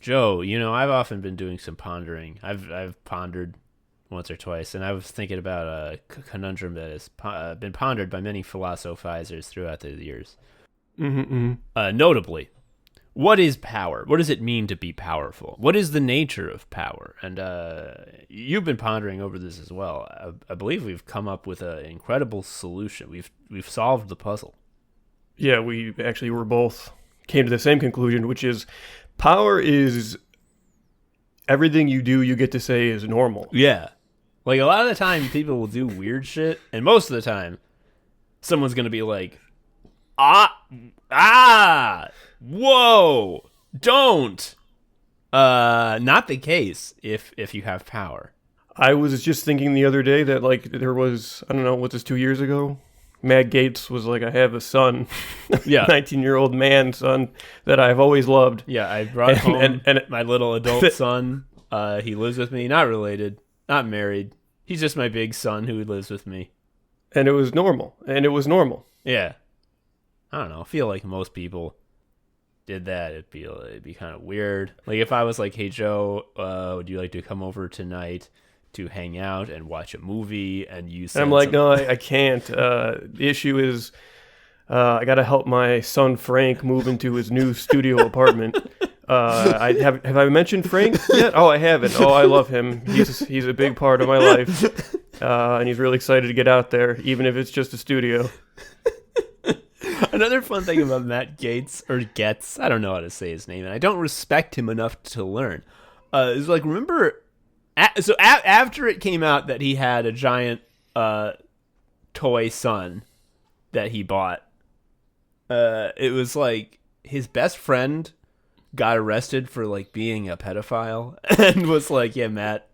Joe, I've often been doing some pondering. I've pondered once or twice, and I was thinking about a conundrum that has been pondered by many philosophizers throughout the years. Notably, what is power? What does it mean to be powerful? What is the nature of power? And you've been pondering over this as well. I believe we've come up with an incredible solution. We've solved the puzzle. Yeah, we actually were both came to the same conclusion, which is power is everything you do, you get to say is normal. Yeah. Like, a lot of the time, people will do weird shit, and most of the time, someone's going to be like, whoa, don't. Not the case if you have power. I was just thinking the other day that, like, there was, I don't know, what's this, 2 years ago? Matt Gaetz was like, I have a son, yeah, 19-year-old man son that I've always loved. Yeah, I brought home my little adult son. He lives with me, not related, not married. He's just my big son who lives with me. And it was normal. Yeah. I don't know. I feel like most people did that. It'd be kind of weird. Like, if I was like, hey, Joe, would you like to come over tonight to hang out and watch a movie? And you said, I'm like, no, I can't. The issue is I got to help my son Frank move into his new studio apartment. Have I mentioned Frank yet? Oh, I haven't. Oh, I love him. He's a big part of my life. And he's really excited to get out there, even if it's just a studio. Another fun thing about Matt Gaetz, or Getz, I don't know how to say his name, and I don't respect him enough to learn, is like, remember... after it came out that he had a giant toy son that he bought, it was like his best friend got arrested for like being a pedophile and was like, yeah, Matt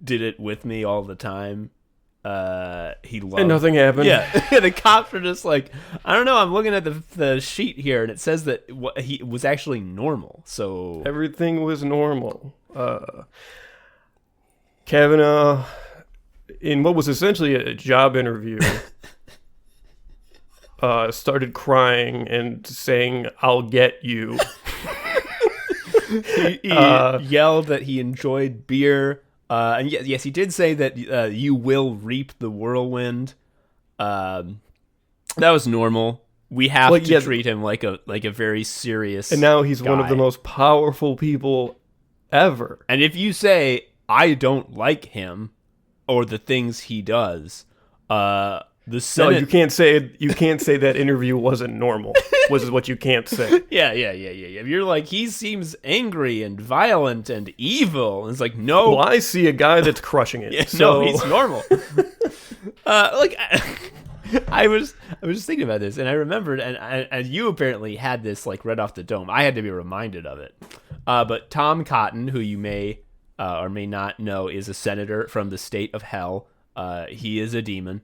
did it with me all the time. He loved, and nothing happened. Yeah, the cops were just like, I don't know. I'm looking at the sheet here, and it says that he was actually normal. So everything was normal. Kavanaugh, in what was essentially a job interview, started crying and saying, "I'll get you." he yelled that he enjoyed beer. And yes, he did say that you will reap the whirlwind. That was normal. We have to treat him like a very serious. And now he's guy. One of the most powerful people ever. And if you say, I don't like him or the things he does, the Senate... No, you can't say that interview wasn't normal. Was what you can't say. Yeah. You're like, he seems angry and violent and evil. And it's like, no. Well, I see a guy that's crushing it. Yeah, so... No, he's normal. I was thinking about this, and I remembered, and you apparently had this like right off the dome. I had to be reminded of it. But Tom Cotton, who you may or may not know, is a senator from the state of hell. He is a demon.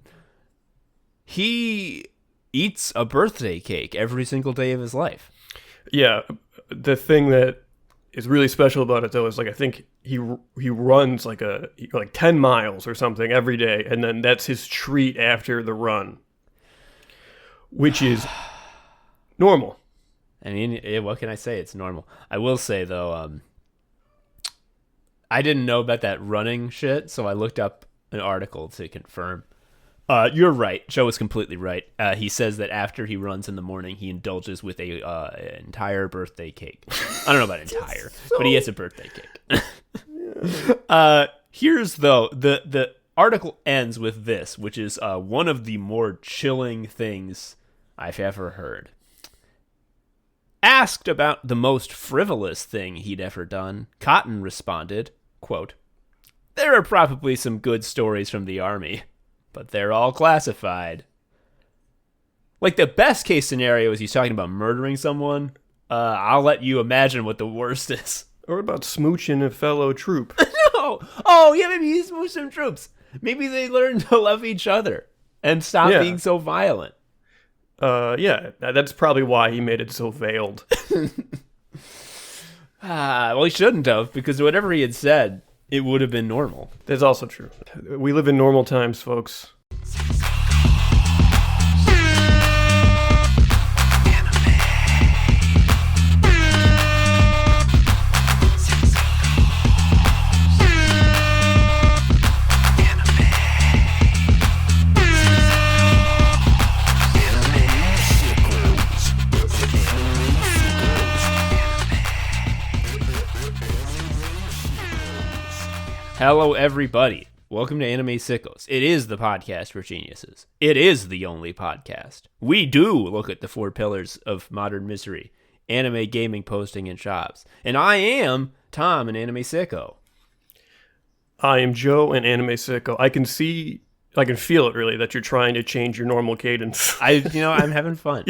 He eats a birthday cake every single day of his life. Yeah, the thing that is really special about it, though, is like I think he runs like 10 miles or something every day, and then that's his treat after the run, which is normal. I mean, what can I say? It's normal. I will say, though, I didn't know about that running shit, so I looked up an article to confirm. You're right. Joe is completely right. He says that after he runs in the morning, he indulges with an entire birthday cake. I don't know about entire, but he has a birthday cake. Here's, though, the article ends with this, which is one of the more chilling things I've ever heard. Asked about the most frivolous thing he'd ever done, Cotton responded, quote, "There are probably some good stories from the Army, but they're all classified." Like, the best case scenario is he's talking about murdering someone. I'll let you imagine what the worst is. Or about smooching a fellow troop. No. Oh, yeah, maybe he smooched some troops. Maybe they learned to love each other and stop being so violent. Yeah, that's probably why he made it so veiled. Well, he shouldn't have, because whatever he had said, it would have been normal. That's also true. We live in normal times, folks. Hello, everybody. Welcome to Anime Sickos. It is the podcast for geniuses. It is the only podcast. We do look at the four pillars of modern misery: anime, gaming, posting, and shops. And I am Tom, an anime sicko. I am Joe, an anime sicko. I can feel it really that you're trying to change your normal cadence. I'm having fun.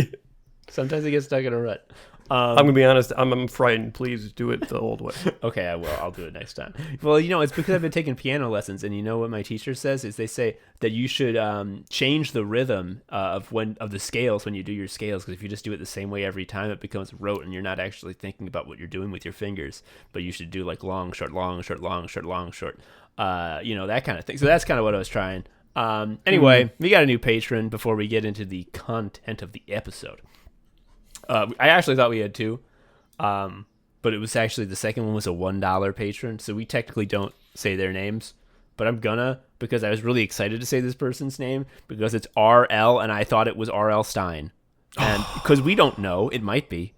Sometimes I get stuck in a rut. I'm gonna be honest. I'm frightened. Please do it the old way. Okay, I will. I'll do it next time. Well, it's because I've been taking piano lessons, and you know what my teacher says is they say that you should change the rhythm of the scales when you do your scales, because if you just do it the same way every time, it becomes rote, and you're not actually thinking about what you're doing with your fingers. But you should do like long, short, long, short, long, short, long, short. That kind of thing. So that's kind of what I was trying. Anyway, we got a new patron before we get into the content of the episode. I actually thought we had two, but it was actually the second one was a $1 patron, so we technically don't say their names, but I'm gonna, because I was really excited to say this person's name because it's RL, and I thought it was RL Stein, and because we don't know, it might be.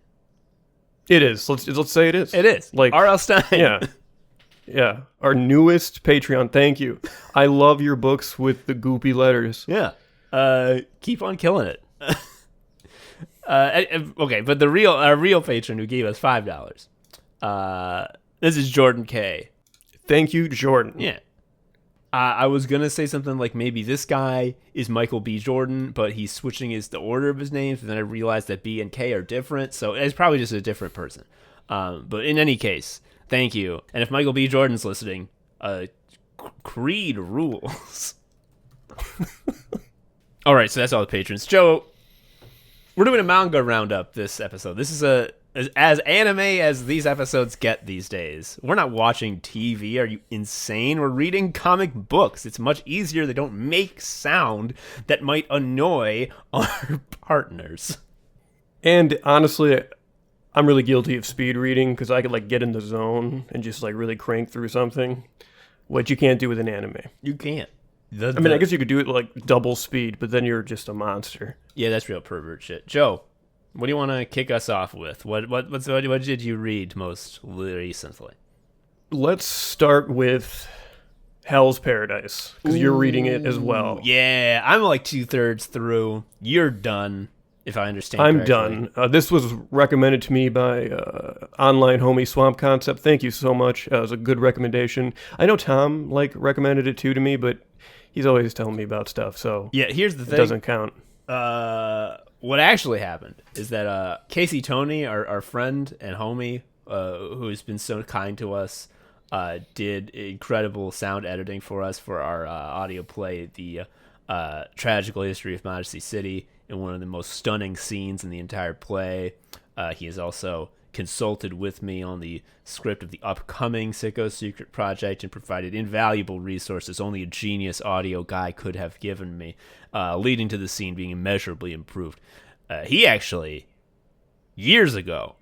It is. Let's say it is. It is like RL Stein. Yeah. Our newest Patreon. Thank you. I love your books with the goopy letters. Yeah. Keep on killing it. Okay, but the real patron who gave us $5. This is Jordan K. Thank you, Jordan. Yeah. I was gonna say something like maybe this guy is Michael B. Jordan, but he's switching the order of his names, and then I realized that B and K are different, so it's probably just a different person. But in any case, thank you. And if Michael B. Jordan's listening, Creed rules. All right, so that's all the patrons. Joe, we're doing a manga roundup this episode. This is as anime as these episodes get these days. We're not watching TV. Are you insane? We're reading comic books. It's much easier. They don't make sound that might annoy our partners. And honestly, I'm really guilty of speed reading because I could get in the zone and just really crank through something, which you can't do with an anime. You can't. I guess you could do it double speed, but then you're just a monster. Yeah, that's real pervert shit. Joe, what do you want to kick us off with? What did you read most recently? Let's start with Hell's Paradise, because you're reading it as well. Yeah, I'm like 2/3 through. You're done, if I understand I'm correctly. done. This was recommended to me by online homie Swamp Concept. Thank you so much. It was a good recommendation. I know Tom recommended it too to me, but he's always telling me about stuff, so yeah, here's the thing. It doesn't count. What actually happened is that Casey Tony, our friend and homie, who has been so kind to us, did incredible sound editing for us for our audio play, the Tragical History of Modesty City, and one of the most stunning scenes in the entire play. He has also consulted with me on the script of the upcoming Sickos Secret Project and provided invaluable resources only a genius audio guy could have given me, leading to the scene being immeasurably improved. He actually, years ago,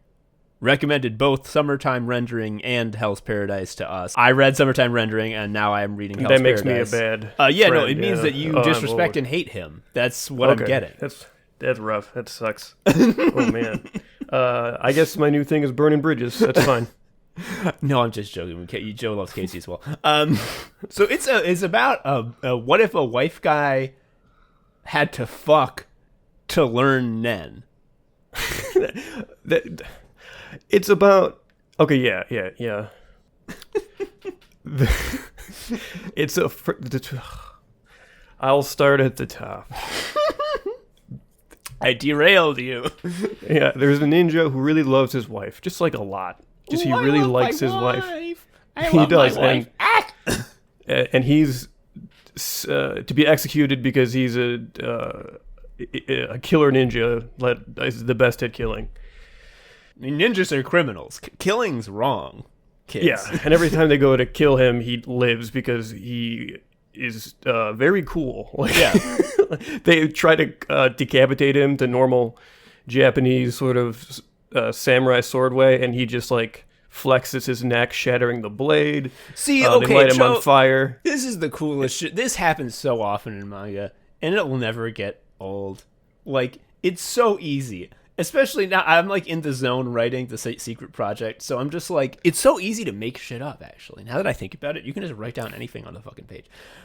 recommended both Summertime Rendering and Hell's Paradise to us. I read Summertime Rendering, and now I am reading Hell's Paradise. That makes me a bad friend. No, it means that you disrespect and hate him. That's what I'm getting. That's rough. That sucks. Oh, man. I guess my new thing is burning bridges. That's fine. No, I'm just joking. Joe loves Casey as well. So it's about what if a wife guy had to fuck to learn Nen. It's about yeah. I'll start at the top. I derailed you. Yeah, there's a ninja who really loves his wife, just a lot. He really likes his wife. He does, wife. And he's to be executed because he's a killer ninja that is the best at killing. I mean, ninjas are criminals. Killing's wrong, kids. Yeah, and every time they go to kill him, he lives because he is very cool. Yeah. They try to decapitate him the normal Japanese sort of samurai sword way, and he just flexes his neck, shattering the blade. See, they light him on fire. This is the coolest shit. This happens so often in manga, and it will never get old. It's so easy. Especially now, I'm like in the zone writing the secret project, so I'm just like, it's so easy to make shit up. Actually, now that I think about it, you can just write down anything on the fucking page.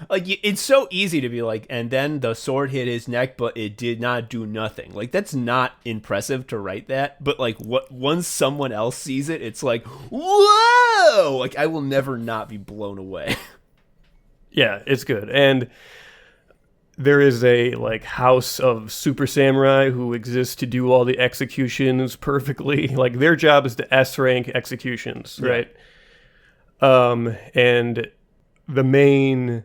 Like, it's so easy to be like, and then the sword hit his neck, but it did not do nothing. Like, that's not impressive to write that. But like, once someone else sees it, it's like, whoa! Like, I will never not be blown away. Yeah, it's good. And there is a like house of super samurai who exists to do all the executions perfectly. Like their job is to S rank executions, right? And the main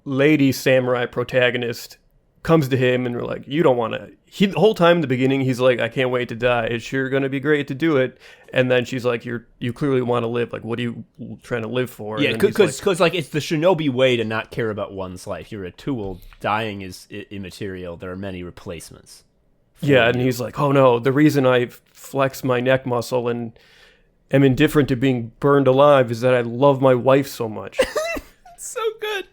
lady samurai protagonist comes to him and we're like, you don't want to. The whole time in the beginning, he's like, I can't wait to die. It's sure going to be great to do it. And then she's like, you clearly want to live. Like, what are you trying to live for? Yeah, because like it's the shinobi way to not care about one's life. You're a tool. Dying is immaterial. There are many replacements. Yeah, and he's like, oh no, the reason I flex my neck muscle and am indifferent to being burned alive is that I love my wife so much. So good.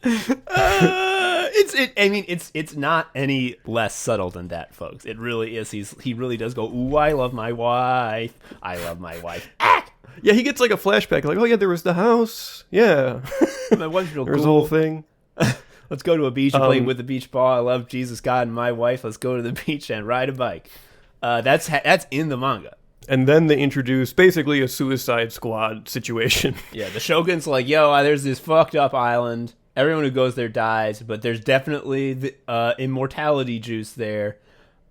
It's not any less subtle than that, folks. It really is. He really does go, ooh, I love my wife. I love my wife. Ah! Yeah, he gets like a flashback, like, oh yeah, there was the house. Yeah. My wife's real There's cool. the whole thing. Let's go to a beach and play with the beach ball. I love Jesus, God, and my wife. Let's go to the beach and ride a bike. That's in the manga. And then they introduce basically a Suicide Squad situation. Yeah, the Shogun's like, yo, there's this fucked up island. Everyone who goes there dies, but there's definitely the immortality juice there.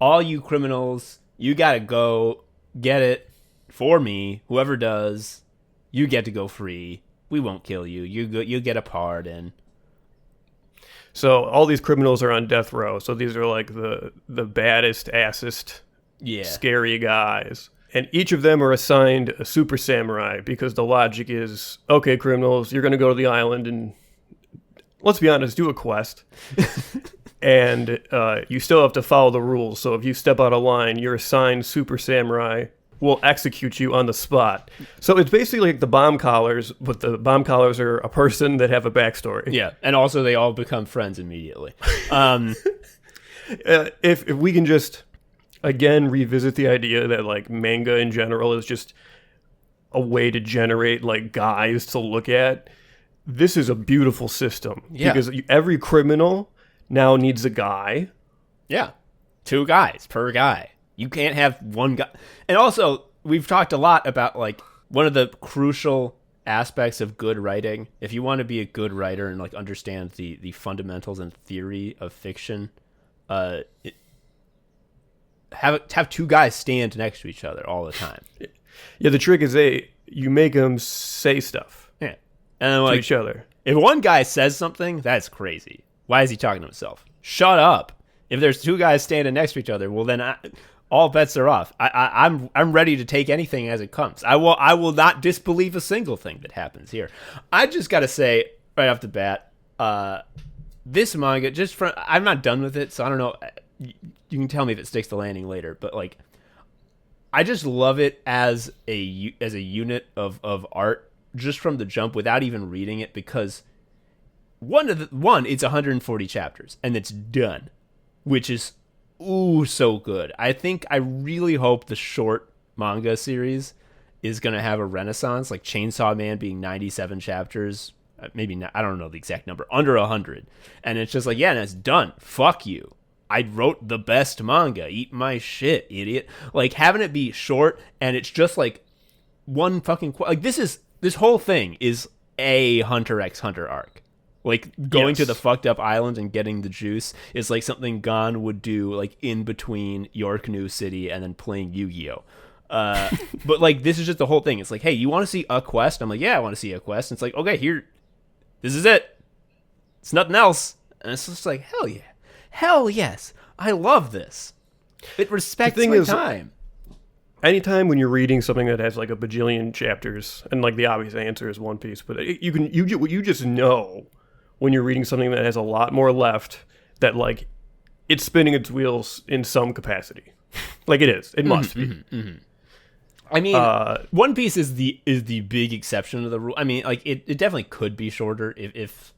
All you criminals, you gotta go get it for me. Whoever does, you get to go free. We won't kill you. You get a pardon. So all these criminals are on death row. So these are like the baddest, assest, scary guys. And each of them are assigned a super samurai because the logic is, okay, criminals, you're going to go to the island and, let's be honest, do a quest. And you still have to follow the rules. So if you step out of line, your assigned super samurai will execute you on the spot. So it's basically like the bomb collars, but the bomb collars are a person that have a backstory. Yeah, and also they all become friends immediately. If we can just... again, revisit the idea that like manga in general is just a way to generate like guys to look at. This is a beautiful system because every criminal now needs a guy. Yeah, 2 guys per guy. You can't have one guy. And also, we've talked a lot about like one of the crucial aspects of good writing. If you want to be a good writer and like understand the fundamentals and theory of fiction, have 2 guys stand next to each other all the time. Yeah, the trick is you make them say stuff. Yeah, and like to each other. If one guy says something, that's crazy. Why is he talking to himself? Shut up. If there's 2 guys standing next to each other, well then all bets are off. I'm ready to take anything as it comes. I will not disbelieve a single thing that happens here. I just gotta say right off the bat, this manga I'm not done with it, so I don't know. You can tell me if it sticks the landing later, but like, I just love it as a unit of art just from the jump without even reading it, because it's 140 chapters and it's done, which is so good. I really hope the short manga series is gonna have a renaissance, like Chainsaw Man being 97 chapters, maybe not, I don't know the exact number, under 100, and it's just like, yeah, and it's done. Fuck you. I wrote the best manga. Eat my shit, idiot. Like, having it be short and it's just like one fucking like this whole thing is a Hunter x Hunter arc. Like, going to the fucked up island and getting the juice is like something Gon would do like in between York New City and then playing Yu-Gi-Oh. But like, this is just the whole thing. It's like, hey, you want to see a quest? I'm like, yeah, I want to see a quest. And it's like, okay, here, this is it. It's nothing else. And it's just like, hell yeah. Hell yes. I love this. It respects my time. Anytime when you're reading something that has like a bajillion chapters, and like the obvious answer is One Piece, but you just know when you're reading something that has a lot more left, that like it's spinning its wheels in some capacity. Like it is. It must be. Mm-hmm. I mean, One Piece is the big exception to the rule. I mean, like it definitely could be shorter if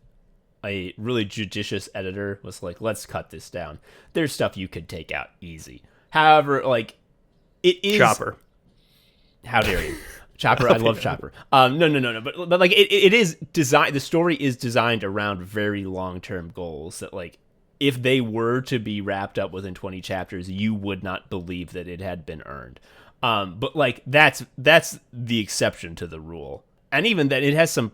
a really judicious editor was like, let's cut this down. There's stuff you could take out easy. However, like, it is Chopper. How dare you? Chopper, I love Chopper. No. But like it is designed. The story is designed around very long-term goals that like if they were to be wrapped up within 20 chapters, you would not believe that it had been earned. But like that's the exception to the rule, and even that it has some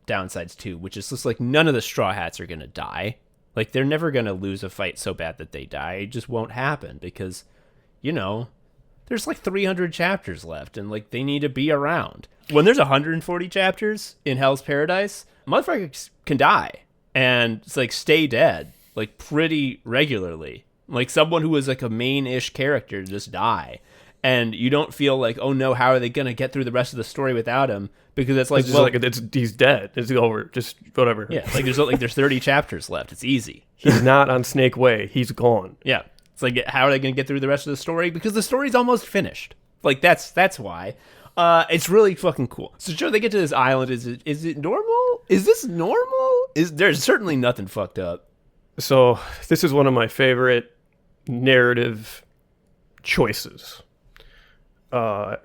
downsides too, which is just like none of the Straw Hats are gonna die. Like they're never gonna lose a fight so bad that they die. It just won't happen because, you know, there's like 300 chapters left, and like they need to be around. When there's 140 chapters in Hell's Paradise, motherfuckers can die and it's like stay dead like pretty regularly. Like someone who was like a main-ish character just die. And you don't feel like, oh no, how are they gonna get through the rest of the story without him? Because it's like, he's dead. It's over. Just whatever. Yeah, like there's 30 chapters left. It's easy. He's not on Snake Way. He's gone. Yeah, it's like, how are they gonna get through the rest of the story? Because the story's almost finished. Like that's why. It's really fucking cool. So sure, they get to this island. Is it normal? Is this normal? There's certainly nothing fucked up. So this is one of my favorite narrative choices.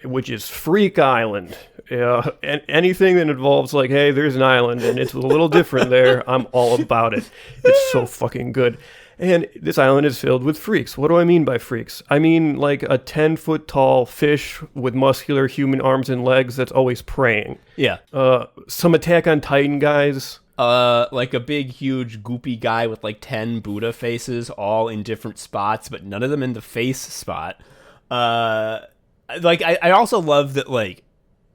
Which is Freak Island. And anything that involves like, hey, there's an island and it's a little different there, I'm all about it. It's so fucking good. And this island is filled with freaks. What do I mean by freaks? I mean like a 10-foot tall fish with muscular human arms and legs that's always praying. Yeah. Some Attack on Titan guys. Like a big, huge, goopy guy with like 10 Buddha faces, all in different spots, but none of them in the face spot. Like I also love that like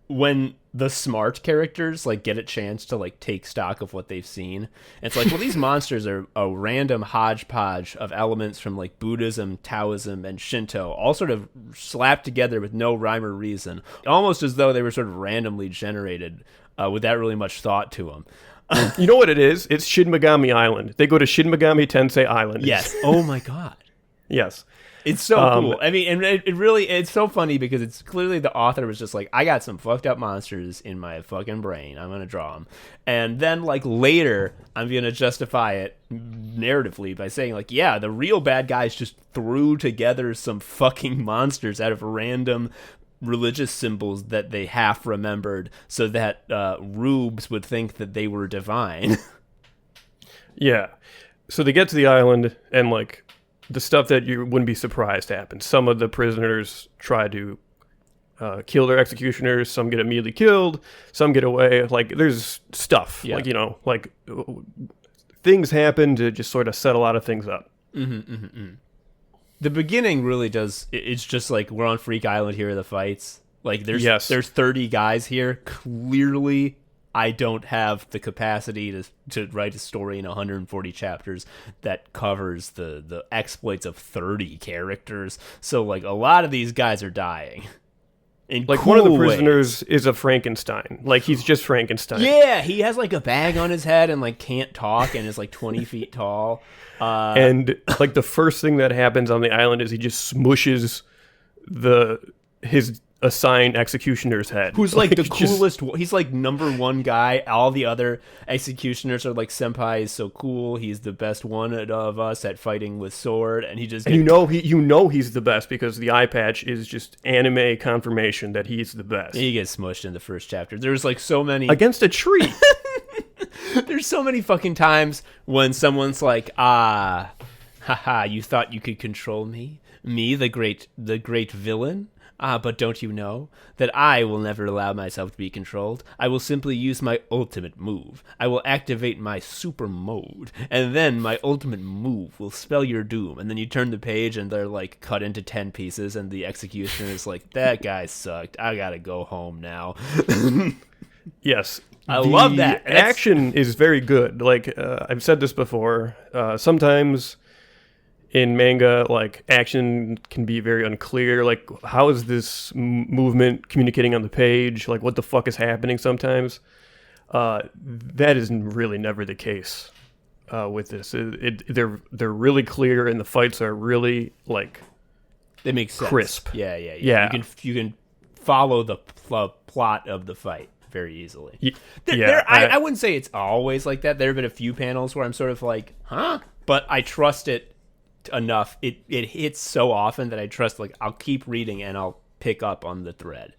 when the smart characters like get a chance to like take stock of what they've seen, it's like, well, these monsters are a random hodgepodge of elements from like Buddhism, Taoism, and Shinto, all sort of slapped together with no rhyme or reason, almost as though they were sort of randomly generated without really much thought to them. You know what it is? It's Shin Megami Island. They go to Shin Megami Tensei Island. Yes. Oh my god. Yes. It's so cool. I mean, and it really, it's so funny because it's clearly the author was just like, I got some fucked up monsters in my fucking brain. I'm going to draw them. And then like later, I'm going to justify it narratively by saying like, yeah, the real bad guys just threw together some fucking monsters out of random religious symbols that they half remembered so that rubes would think that they were divine. Yeah. So they get to the island and like, the stuff that you wouldn't be surprised happens. Some of the prisoners try to kill their executioners. Some get immediately killed. Some get away. Like, there's stuff. Yeah. Like, you know, like, things happen to just sort of set a lot of things up. The beginning really does... It's just like, we're on Freak Island, here are the fights. Like, there's 30 guys here. Clearly, I don't have the capacity to write a story in 140 chapters that covers the exploits of 30 characters. So, like, a lot of these guys are dying. Like, cool one of the prisoners is a Frankenstein. Like, he's just Frankenstein. Yeah, he has, like, a bag on his head and, like, can't talk and is, like, 20 feet tall. And, like, the first thing that happens on the island is he just smushes his assigned executioner's head, who's like the coolest. He's like number one guy. All the other executioners are like, senpai is so cool, he's the best one of us at fighting with sword, and he just he's the best because the eye patch is just anime confirmation that he's the best. He gets smushed in the first chapter. There's like so many against a tree. There's so many fucking times when someone's like, haha, you thought you could control me, the great villain. But don't you know that I will never allow myself to be controlled? I will simply use my ultimate move. I will activate my super mode, and then my ultimate move will spell your doom. And then you turn the page, and they're like cut into 10 pieces, and the executioner is like, that guy sucked. I gotta go home now. Yes. I love that. Action is very good. Like, I've said this before. Sometimes in manga, like, action can be very unclear. Like, how is this movement communicating on the page? Like, what the fuck is happening sometimes? That is really never the case with this. They're really clear, and the fights are really, like, they make sense. Crisp. Yeah. You can follow the plot of the fight very easily. I wouldn't say it's always like that. There have been a few panels where I'm sort of like, huh? But I trust it enough. It hits so often that I trust, like, I'll keep reading and I'll pick up on the thread.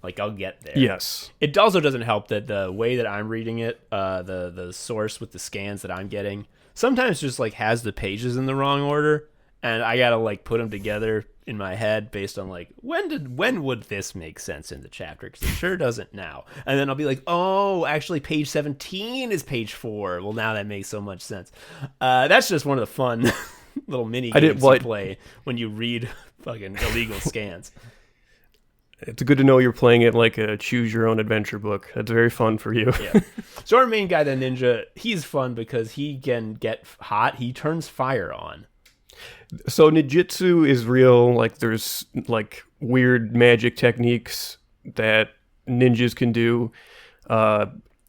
Like, I'll get there. Yes. It also doesn't help that the way that I'm reading it, the source with the scans that I'm getting, sometimes just, like, has the pages in the wrong order, and I gotta, like, put them together in my head based on, like, when would this make sense in the chapter? Because it sure doesn't now. And then I'll be like, oh, actually, page 17 is page 4. Well, now that makes so much sense. That's just one of the fun little mini games you play when you read fucking illegal scans. It's good to know you're playing it like a choose-your-own-adventure book. That's very fun for you. Yeah. So our main guy, the ninja, he's fun because he can get hot. He turns fire on. So ninjutsu is real. Like, there's, like, weird magic techniques that ninjas can do.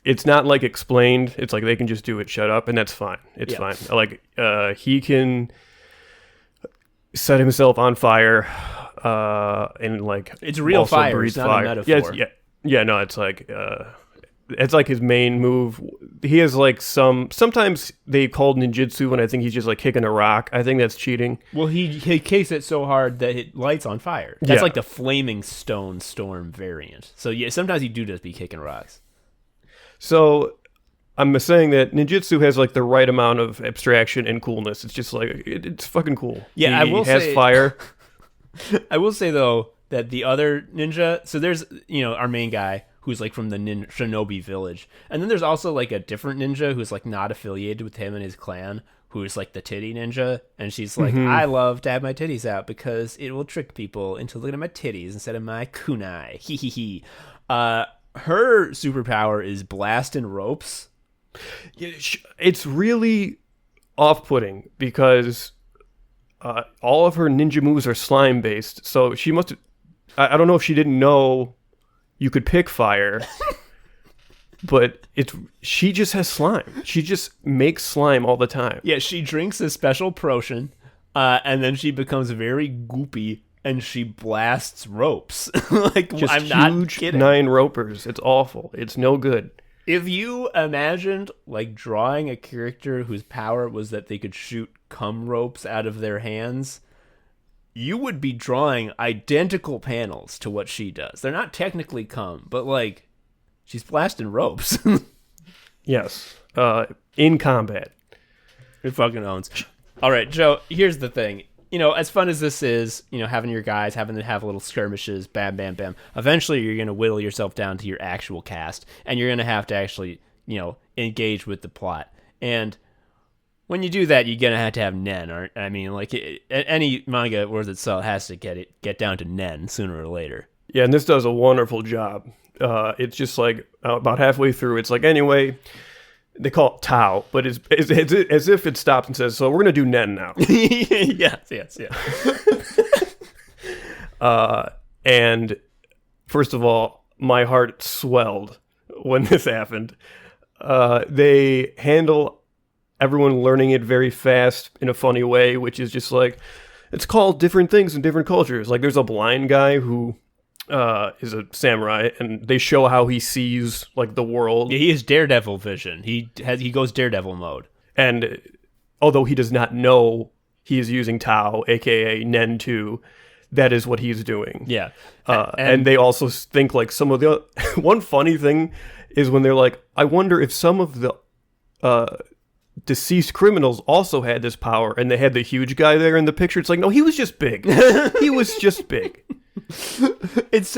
It's not, like, explained. It's like they can just do it, shut up, and that's fine. It's fine. Like, he can set himself on fire. And like it's real fire. It's not a metaphor. Yeah. No, it's like his main move. He has like sometimes they call ninjutsu when I think he's just like kicking a rock. I think that's cheating. Well, he kicks it so hard that it lights on fire. That's like the flaming stone storm variant. So yeah, sometimes you do just be kicking rocks. So I'm saying that ninjutsu has like the right amount of abstraction and coolness. It's just like it's fucking cool. Yeah, he has fire. I will say, though, that the other ninja... So there's, our main guy who's, like, from the shinobi village. And then there's also, like, a different ninja who's, like, not affiliated with him and his clan, who's, like, the titty ninja. And she's like, I love to have my titties out because it will trick people into looking at my titties instead of my kunai. Hee hee hee. Her superpower is blasting ropes. Yeah, it's really off-putting because... all of her ninja moves are slime based, so she must. I don't know if she didn't know you could pick fire, but she just has slime. She just makes slime all the time. Yeah, she drinks a special potion, and then she becomes very goopy, and she blasts ropes. Like, just I'm huge not kidding. 9 ropers. It's awful. It's no good. If you imagined, like, drawing a character whose power was that they could shoot cum ropes out of their hands, you would be drawing identical panels to what she does. They're not technically cum, but, like, she's blasting ropes. Yes. In combat. It fucking owns. All right, Joe, here's the thing. As fun as this is, having your guys, having to have little skirmishes, bam, bam, bam, eventually you're going to whittle yourself down to your actual cast, and you're going to have to actually, engage with the plot. And when you do that, you're going to have nen. I mean, like, any manga worth its salt has to get down to nen sooner or later. Yeah, and this does a wonderful job. It's just like, about halfway through, it's like, anyway... They call it Tao, but it's as if it stops and says, so we're going to do Nen now. Yes. And first of all, my heart swelled when this happened. They handle everyone learning it very fast in a funny way, which is just like, it's called different things in different cultures. Like, there's a blind guy who... is a samurai, and they show how he sees like the world. Yeah, he has Daredevil vision. He goes Daredevil mode. And although he does not know he is using Tao, aka Nen 2, that is what he's doing. Yeah. And they also think like some of the one funny thing is when they're like, I wonder if some of the deceased criminals also had this power, and they had the huge guy there in the picture. It's like, no, he was just big. He was just big. It's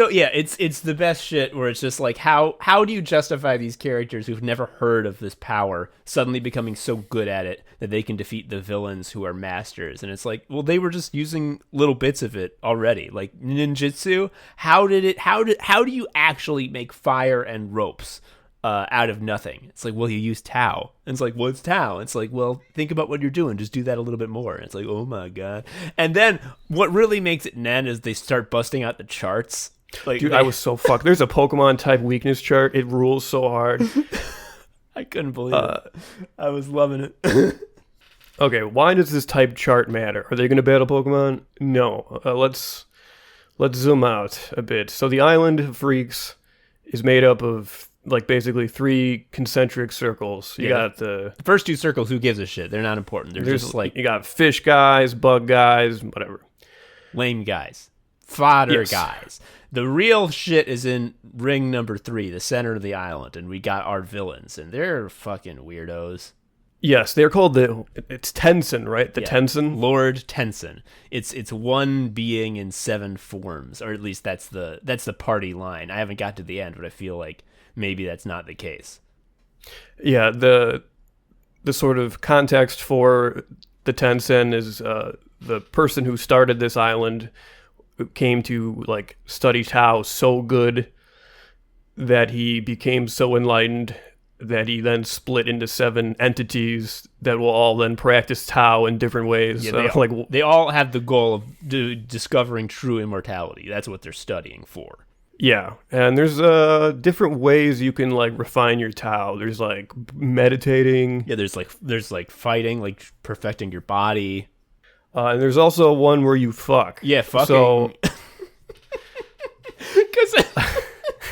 the best shit where it's just like, how do you justify these characters who've never heard of this power suddenly becoming so good at it that they can defeat the villains who are masters? And it's like, well, they were just using little bits of it already. Like ninjutsu, how do you actually make fire and ropes out of nothing? It's like, well, you use Tao. And it's like, what's Tao? It's like, well, think about what you're doing. Just do that a little bit more. And it's like, oh my God. And then what really makes it Nen is they start busting out the charts. Like, dude, I was so fucked. There's a Pokemon type weakness chart. It rules so hard. I couldn't believe it. I was loving it. Okay, why does this type chart matter? Are they going to battle Pokemon? No. Let's zoom out a bit. So the island of freaks is made up of like basically 3 concentric circles. You got The first 2 circles, who gives a shit? They're not important. They're just like you got fish guys, bug guys, whatever. lame guys, fodder Yes. guys. The real shit is in ring number 3, the center of the island, and we got our villains, and they're fucking weirdos. Yes, they're called it's Tensen, right? The Tensen? Lord Tensen. It's one being in 7 forms, or at least that's the party line. I haven't got to the end, but I feel like maybe that's not the case. Yeah, the sort of context for the Tensen is the person who started this island came to like study Tao so good that he became so enlightened that he then split into 7 entities that will all then practice Tao in different ways. Yeah, they all have the goal of discovering true immortality. That's what they're studying for. Yeah, and there's different ways you can like refine your Tao. There's like meditating. Yeah, there's like fighting, like perfecting your body. And there's also one where you fuck. Yeah, fucking. So, because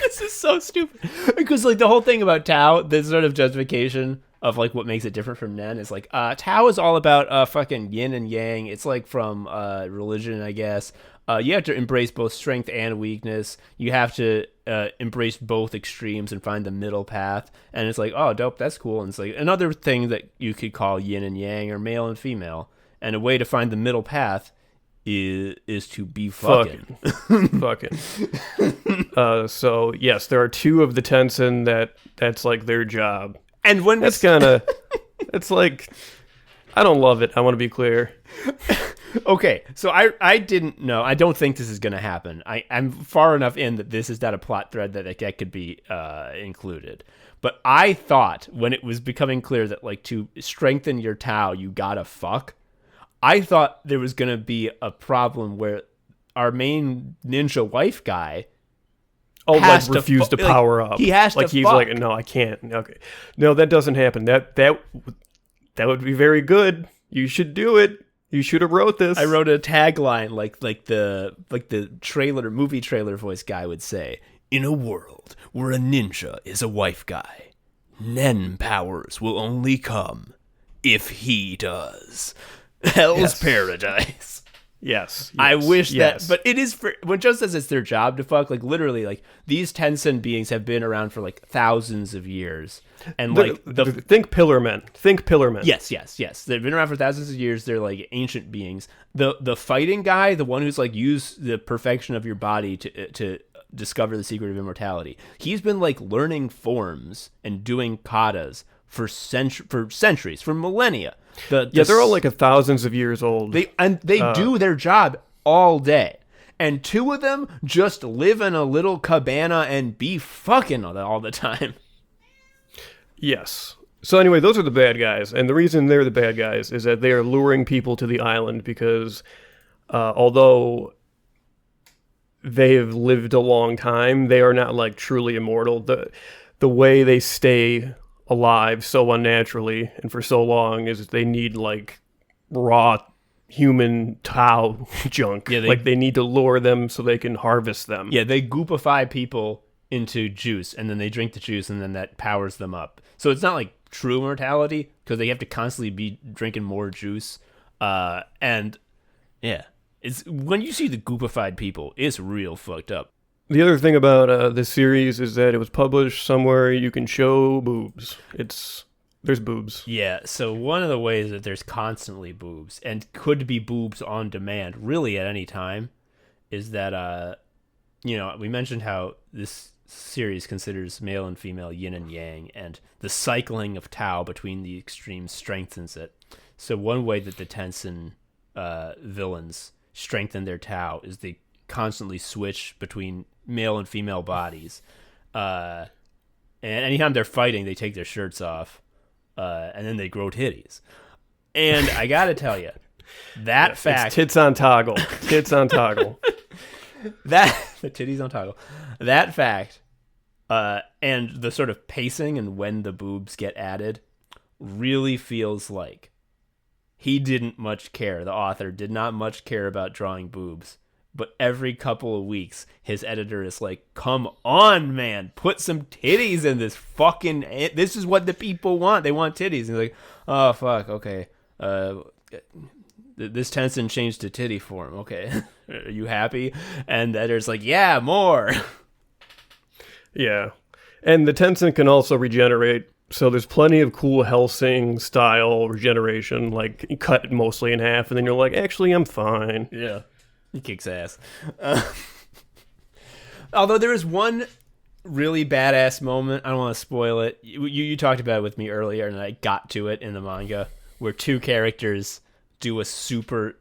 this is so stupid. Because like the whole thing about Tao, the sort of justification of like what makes it different from Nen is like Tao is all about fucking yin and yang. It's like from religion, I guess. You have to embrace both strength and weakness. You have to embrace both extremes and find the middle path. And it's like, oh, dope, that's cool. And it's like another thing that you could call yin and yang or male and female. And a way to find the middle path is to be fucking. Fucking. So, yes, there are 2 of the Tensen that's like their job. And when that's kind of, it's like, I don't love it. I want to be clear. Okay, so I didn't know. I don't think this is going to happen. I'm far enough in that this is not a plot thread that could be included. But I thought when it was becoming clear that like to strengthen your Tao, you gotta fuck. I thought there was going to be a problem where our main ninja wife guy refused to power up. He has like to he's fuck. like, no, I can't. Okay, no, that doesn't happen. That would be very good. You should do it. You should have wrote this. I wrote a tagline like the movie trailer voice guy would say. In a world where a ninja is a wife guy, Nen powers will only come if he does. Hell's paradise. Yes. I wish that, but it is when Joe says it's their job to fuck, like literally, like these Tensen beings have been around for like thousands of years, and think Pillar Men. Think Pillar Men. Yes. They've been around for thousands of years. They're like ancient beings. The fighting guy, the one who's like used the perfection of your body to discover the secret of immortality. He's been like learning forms and doing katas for centuries, for millennia. They're all like thousands of years old. They do their job all day. And 2 of them just live in a little cabana and be fucking all the time. Yes. So anyway, those are the bad guys. And the reason they're the bad guys is that they are luring people to the island because although they have lived a long time, they are not like truly immortal. The way they stay alive so unnaturally and for so long is they need like raw human Tao junk. Yeah, they need to lure them so they can harvest them. Yeah, they goopify people into juice and then they drink the juice and then that powers them up. So it's not like true mortality because they have to constantly be drinking more juice. And yeah, it's when you see the goopified people, it's real fucked up. The other thing about this series is that it was published somewhere you can show boobs. There's boobs. Yeah, so one of the ways that there's constantly boobs, and could be boobs on demand, really at any time, is that, we mentioned how this series considers male and female yin and yang, and the cycling of Tao between the extremes strengthens it. So one way that the Tensen villains strengthen their Tao is they constantly switch between male and female bodies, and anytime they're fighting they take their shirts off, and then they grow titties. And I gotta tell you, that fact, it's tits on toggle the titties on toggle, that fact, and the sort of pacing and when the boobs get added really feels like he didn't much care. The author did not much care about drawing boobs, But every couple of weeks, his editor is like, come on, man, put some titties in this fucking... This is what the people want. They want titties. And he's like, oh, fuck, okay. This Tenzin changed to titty form. Okay. Are you happy? And the editor's like, yeah, more. Yeah. And the Tenzin can also regenerate. So there's plenty of cool Hellsing style regeneration, like cut it mostly in half, and then you're like, actually, I'm fine. Yeah. He kicks ass. Although there is one really badass moment, I don't want to spoil it. You talked about it with me earlier, and I got to it in the manga, where two characters do a super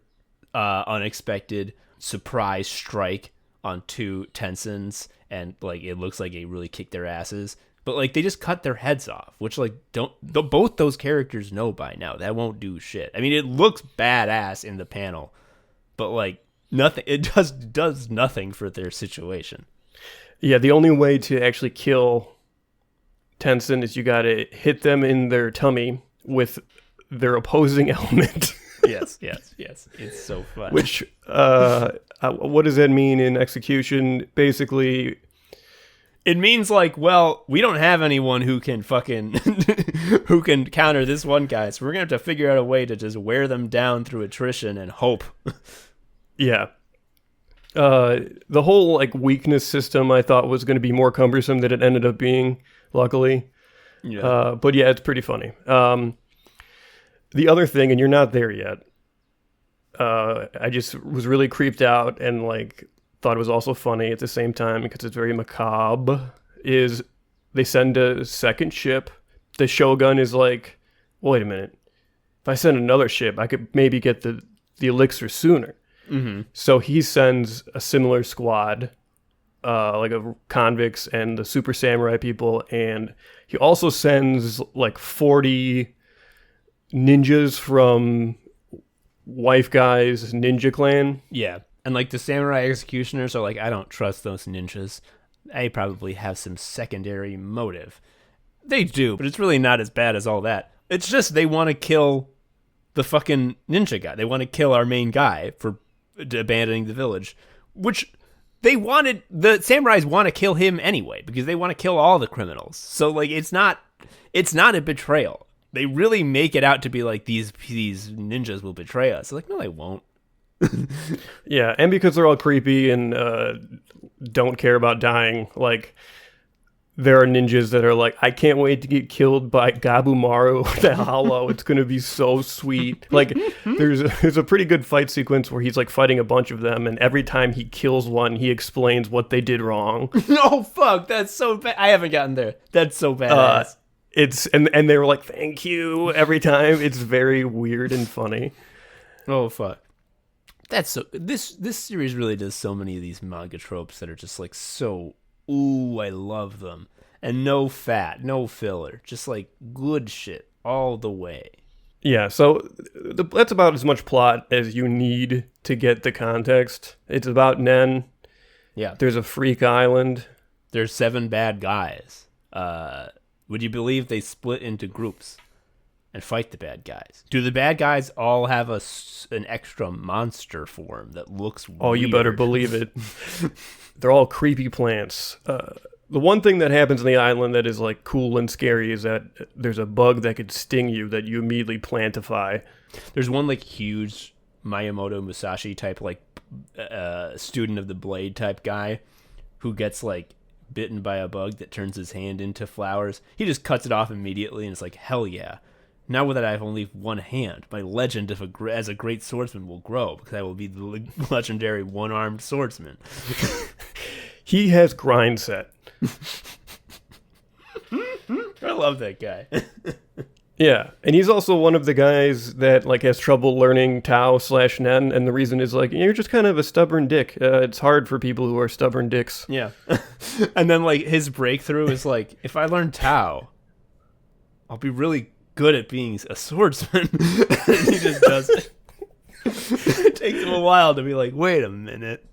unexpected surprise strike on two Tenzins, and like it looks like they really kicked their asses. But like they just cut their heads off, which like both those characters know by now that won't do shit. I mean, it looks badass in the panel, but like nothing. It does nothing for their situation. Yeah, the only way to actually kill Tenzin is you gotta hit them in their tummy with their opposing element. Yes. It's so fun. Which, what does that mean in execution? Basically, it means like, well, we don't have anyone who can fucking who can counter this one guy, so we're gonna have to figure out a way to just wear them down through attrition and hope. Yeah. The whole like weakness system I thought was going to be more cumbersome than it ended up being, luckily. Yeah. But yeah, it's pretty funny. The other thing, and you're not there yet, I just was really creeped out and like thought it was also funny at the same time because it's very macabre, is they send a second ship. The Shogun is like, wait a minute, if I send another ship, I could maybe get the elixir sooner. Mm-hmm. So he sends a similar squad, like of convicts and the super samurai people, and he also sends like 40 ninjas from Wife Guy's ninja clan. Yeah. And like the samurai executioners are like, I don't trust those ninjas. They probably have some secondary motive. They do, but it's really not as bad as all that. It's just they want to kill the fucking ninja guy. They want to kill our main guy for abandoning the village, which the samurais want to kill him anyway because they want to kill all the criminals. So like it's not a betrayal. They really make it out to be like these ninjas will betray us. Like, no, they won't. Yeah, and because they're all creepy and don't care about dying, like there are ninjas that are like, I can't wait to get killed by Gabumaru the Hollow. It's going to be so sweet. Like there's a pretty good fight sequence where he's like fighting a bunch of them, and every time he kills one, he explains what they did wrong. Oh fuck, that's so bad. I haven't gotten there. That's so badass. It's and they were like, thank you every time. It's very weird and funny. Oh fuck. That's so. This series really does so many of these manga tropes that are just like so. Ooh, I love them, and no fat, no filler, just like good shit all the way. Yeah, so that's about as much plot as you need to get the context. It's about Nen. Yeah, there's a freak island. There's 7 bad guys. Would you believe they split into groups and fight the bad guys? Do the bad guys all have an extra monster form that looks weird? Oh, you better believe it. They're all creepy plants. The one thing that happens on the island that is like cool and scary is that there's a bug that could sting you that you immediately plantify. There's one like huge Miyamoto Musashi type like student of the blade type guy who gets like bitten by a bug that turns his hand into flowers. He just cuts it off immediately and it's like, hell yeah. Now that I have only one hand, my legend as a great swordsman will grow because I will be the legendary one-armed swordsman. He has grind set. I love that guy. Yeah, and he's also one of the guys that like has trouble learning Tao/Nen, and the reason is like, you're just kind of a stubborn dick. It's hard for people who are stubborn dicks. Yeah. And then like his breakthrough is like, if I learn Tao, I'll be really good at being a swordsman. He just does it. It takes him a while to be like, wait a minute.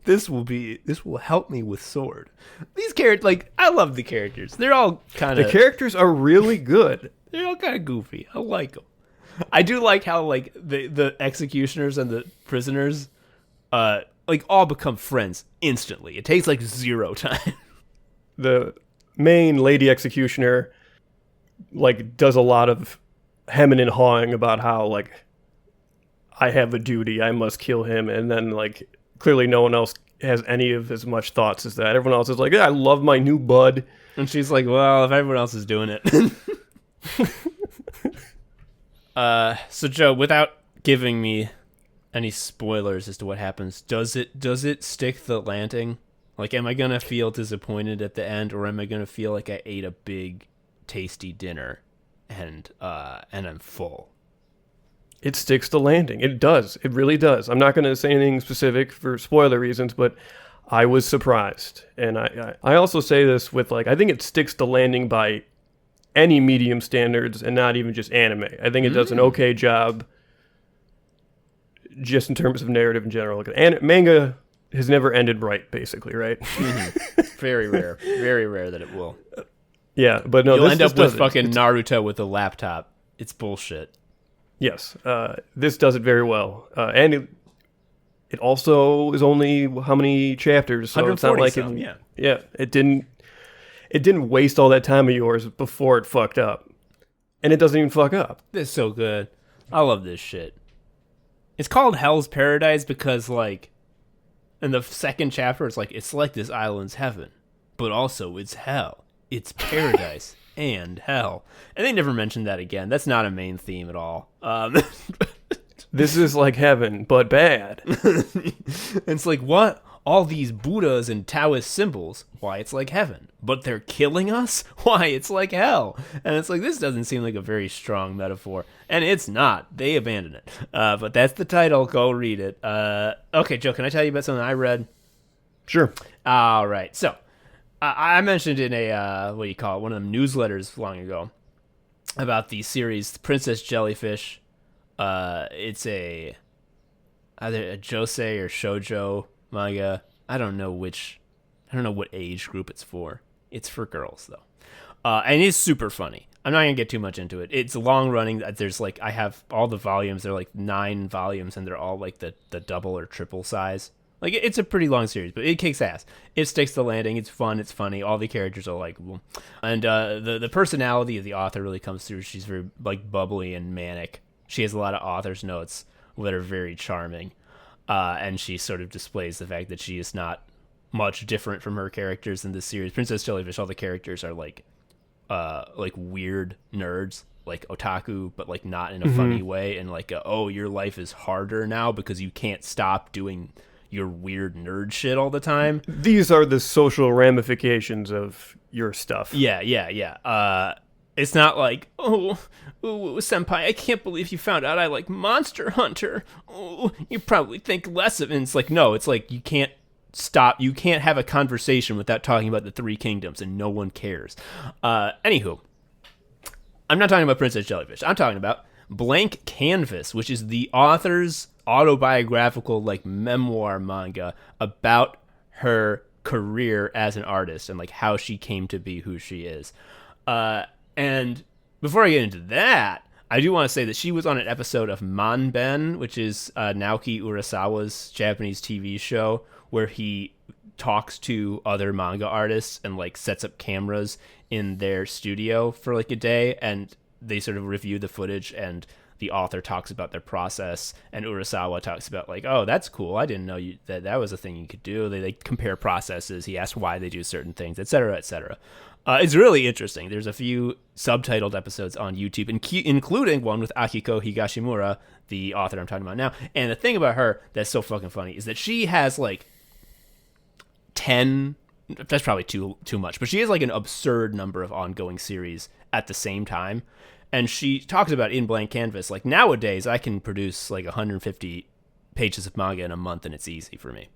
This will help me with sword. These characters, like, I love the characters. They're all kind of... The characters are really good. They're all kind of goofy. I like them. I do like how, like, the executioners and the prisoners like all become friends instantly. It takes like 0 time. The main lady executioner like does a lot of hemming and hawing about how like I have a duty, I must kill him, and then like clearly no one else has any of as much thoughts as that. Everyone else is like, yeah, I love my new bud. And she's like, well, if everyone else is doing it. So Joe, without giving me any spoilers as to what happens, does it stick the landing? Like, am I gonna feel disappointed at the end, or am I gonna feel like I ate a big, tasty dinner, and I'm full? It sticks the landing. It does. It really does. I'm not going to say anything specific for spoiler reasons, but I was surprised. And I also say this with, like, I think it sticks the landing by any medium standards and not even just anime. I think it does an okay job just in terms of narrative in general. Like, manga has never ended right, basically, right? Mm-hmm. Very rare. Very rare that it will. Yeah, but no, You'll end up with fucking Naruto with a laptop. It's bullshit. Yes, this does it very well, and it also is only how many chapters? So it's not like it didn't waste all that time of yours before it fucked up, and it doesn't even fuck up. This is so good. I love this shit. It's called Hell's Paradise because like in the second chapter, it's like this island's heaven, but also it's hell. It's paradise. And hell. And they never mentioned that again. That's not a main theme at all. This is like heaven, but bad. It's like, what? All these Buddhas and Taoist symbols. Why, it's like heaven. But they're killing us? Why, it's like hell. And it's like, this doesn't seem like a very strong metaphor. And it's not. They abandon it. But that's the title. Go read it. Okay, Joe, can I tell you about something I read? Sure. All right. So, I mentioned in a, one of them newsletters long ago about the series Princess Jellyfish. It's either a josei or shoujo manga. I don't know what age group it's for. It's for girls, though. And it's super funny. I'm not going to get too much into it. It's long running. There's like, I have all the volumes. They're like 9 volumes, and they're all like the double or triple size. Like, it's a pretty long series, but it kicks ass. It sticks the landing. It's fun. It's funny. All the characters are likable. And the personality of the author really comes through. She's very, like, bubbly and manic. She has a lot of author's notes that are very charming. And she sort of displays the fact that she is not much different from her characters in this series. Princess Jellyfish, all the characters are, like weird nerds. Like otaku, but like not in a funny way. And like, oh, your life is harder now because you can't stop doing your weird nerd shit all the time. These are the social ramifications of your stuff. Yeah. It's not like, oh, senpai, I can't believe you found out I like Monster Hunter. Oh, you probably think less of it. And it's like, no, it's like you can't stop. You can't have a conversation without talking about the 3 kingdoms, and no one cares. Anywho, I'm not talking about Princess Jellyfish. I'm talking about Blank Canvas, which is the author's autobiographical like memoir manga about her career as an artist and like how she came to be who she is. And before I get into that, I do want to say that she was on an episode of Manben, which is Naoki Urasawa's Japanese TV show, where he talks to other manga artists and like sets up cameras in their studio for like a day, and they sort of review the footage, and the author talks about their process, and Urasawa talks about like, oh, that's cool. I didn't know that was a thing you could do. They compare processes. He asks why they do certain things, etc., etc. It's really interesting. There's a few subtitled episodes on YouTube, including one with Akiko Higashimura, the author I'm talking about now. And the thing about her that's so fucking funny is that she has like 10, that's probably too much, but she has like an absurd number of ongoing series at the same time. And she talks about in Blank Canvas, like nowadays I can produce like 150 pages of manga in a month, and it's easy for me.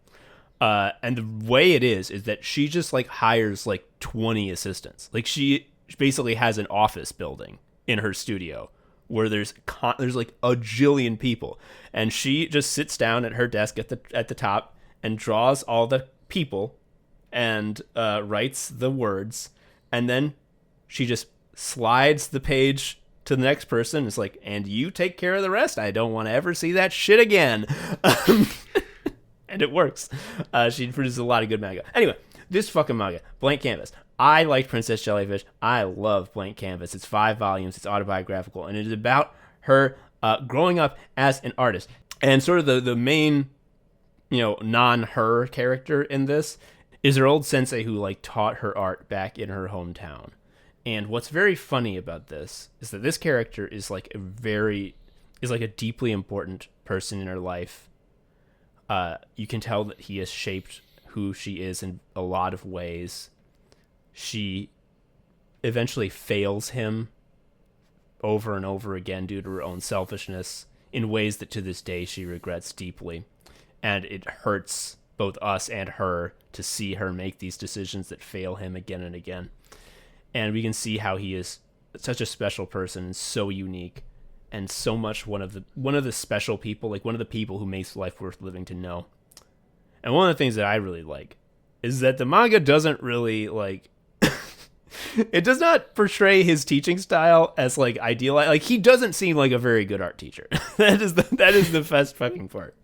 And the way it is that she just like hires like 20 assistants. Like she basically has an office building in her studio where there's like a jillion people, and she just sits down at her desk at the top and draws all the people and writes the words, and then she just slides the page to the next person. It's like, and you take care of the rest. I don't want to ever see that shit again. And it works. She produces a lot of good manga. Anyway, this fucking manga, Blank Canvas. I liked Princess Jellyfish. I love Blank Canvas. It's 5 volumes. It's autobiographical. And it is about her growing up as an artist. And sort of the main, non-her character in this is her old sensei who, like, taught her art back in her hometown. And what's very funny about this is that this character is like a deeply important person in her life. You can tell that he has shaped who she is in a lot of ways. She eventually fails him over and over again due to her own selfishness in ways that to this day she regrets deeply. And it hurts both us and her to see her make these decisions that fail him again and again. And we can see how he is such a special person and so unique and so much one of the special people, like one of the people who makes life worth living to know. And one of the things that I really like is that the manga doesn't really like it does not portray his teaching style as like ideal. Like he doesn't seem like a very good art teacher. that is the best fucking part.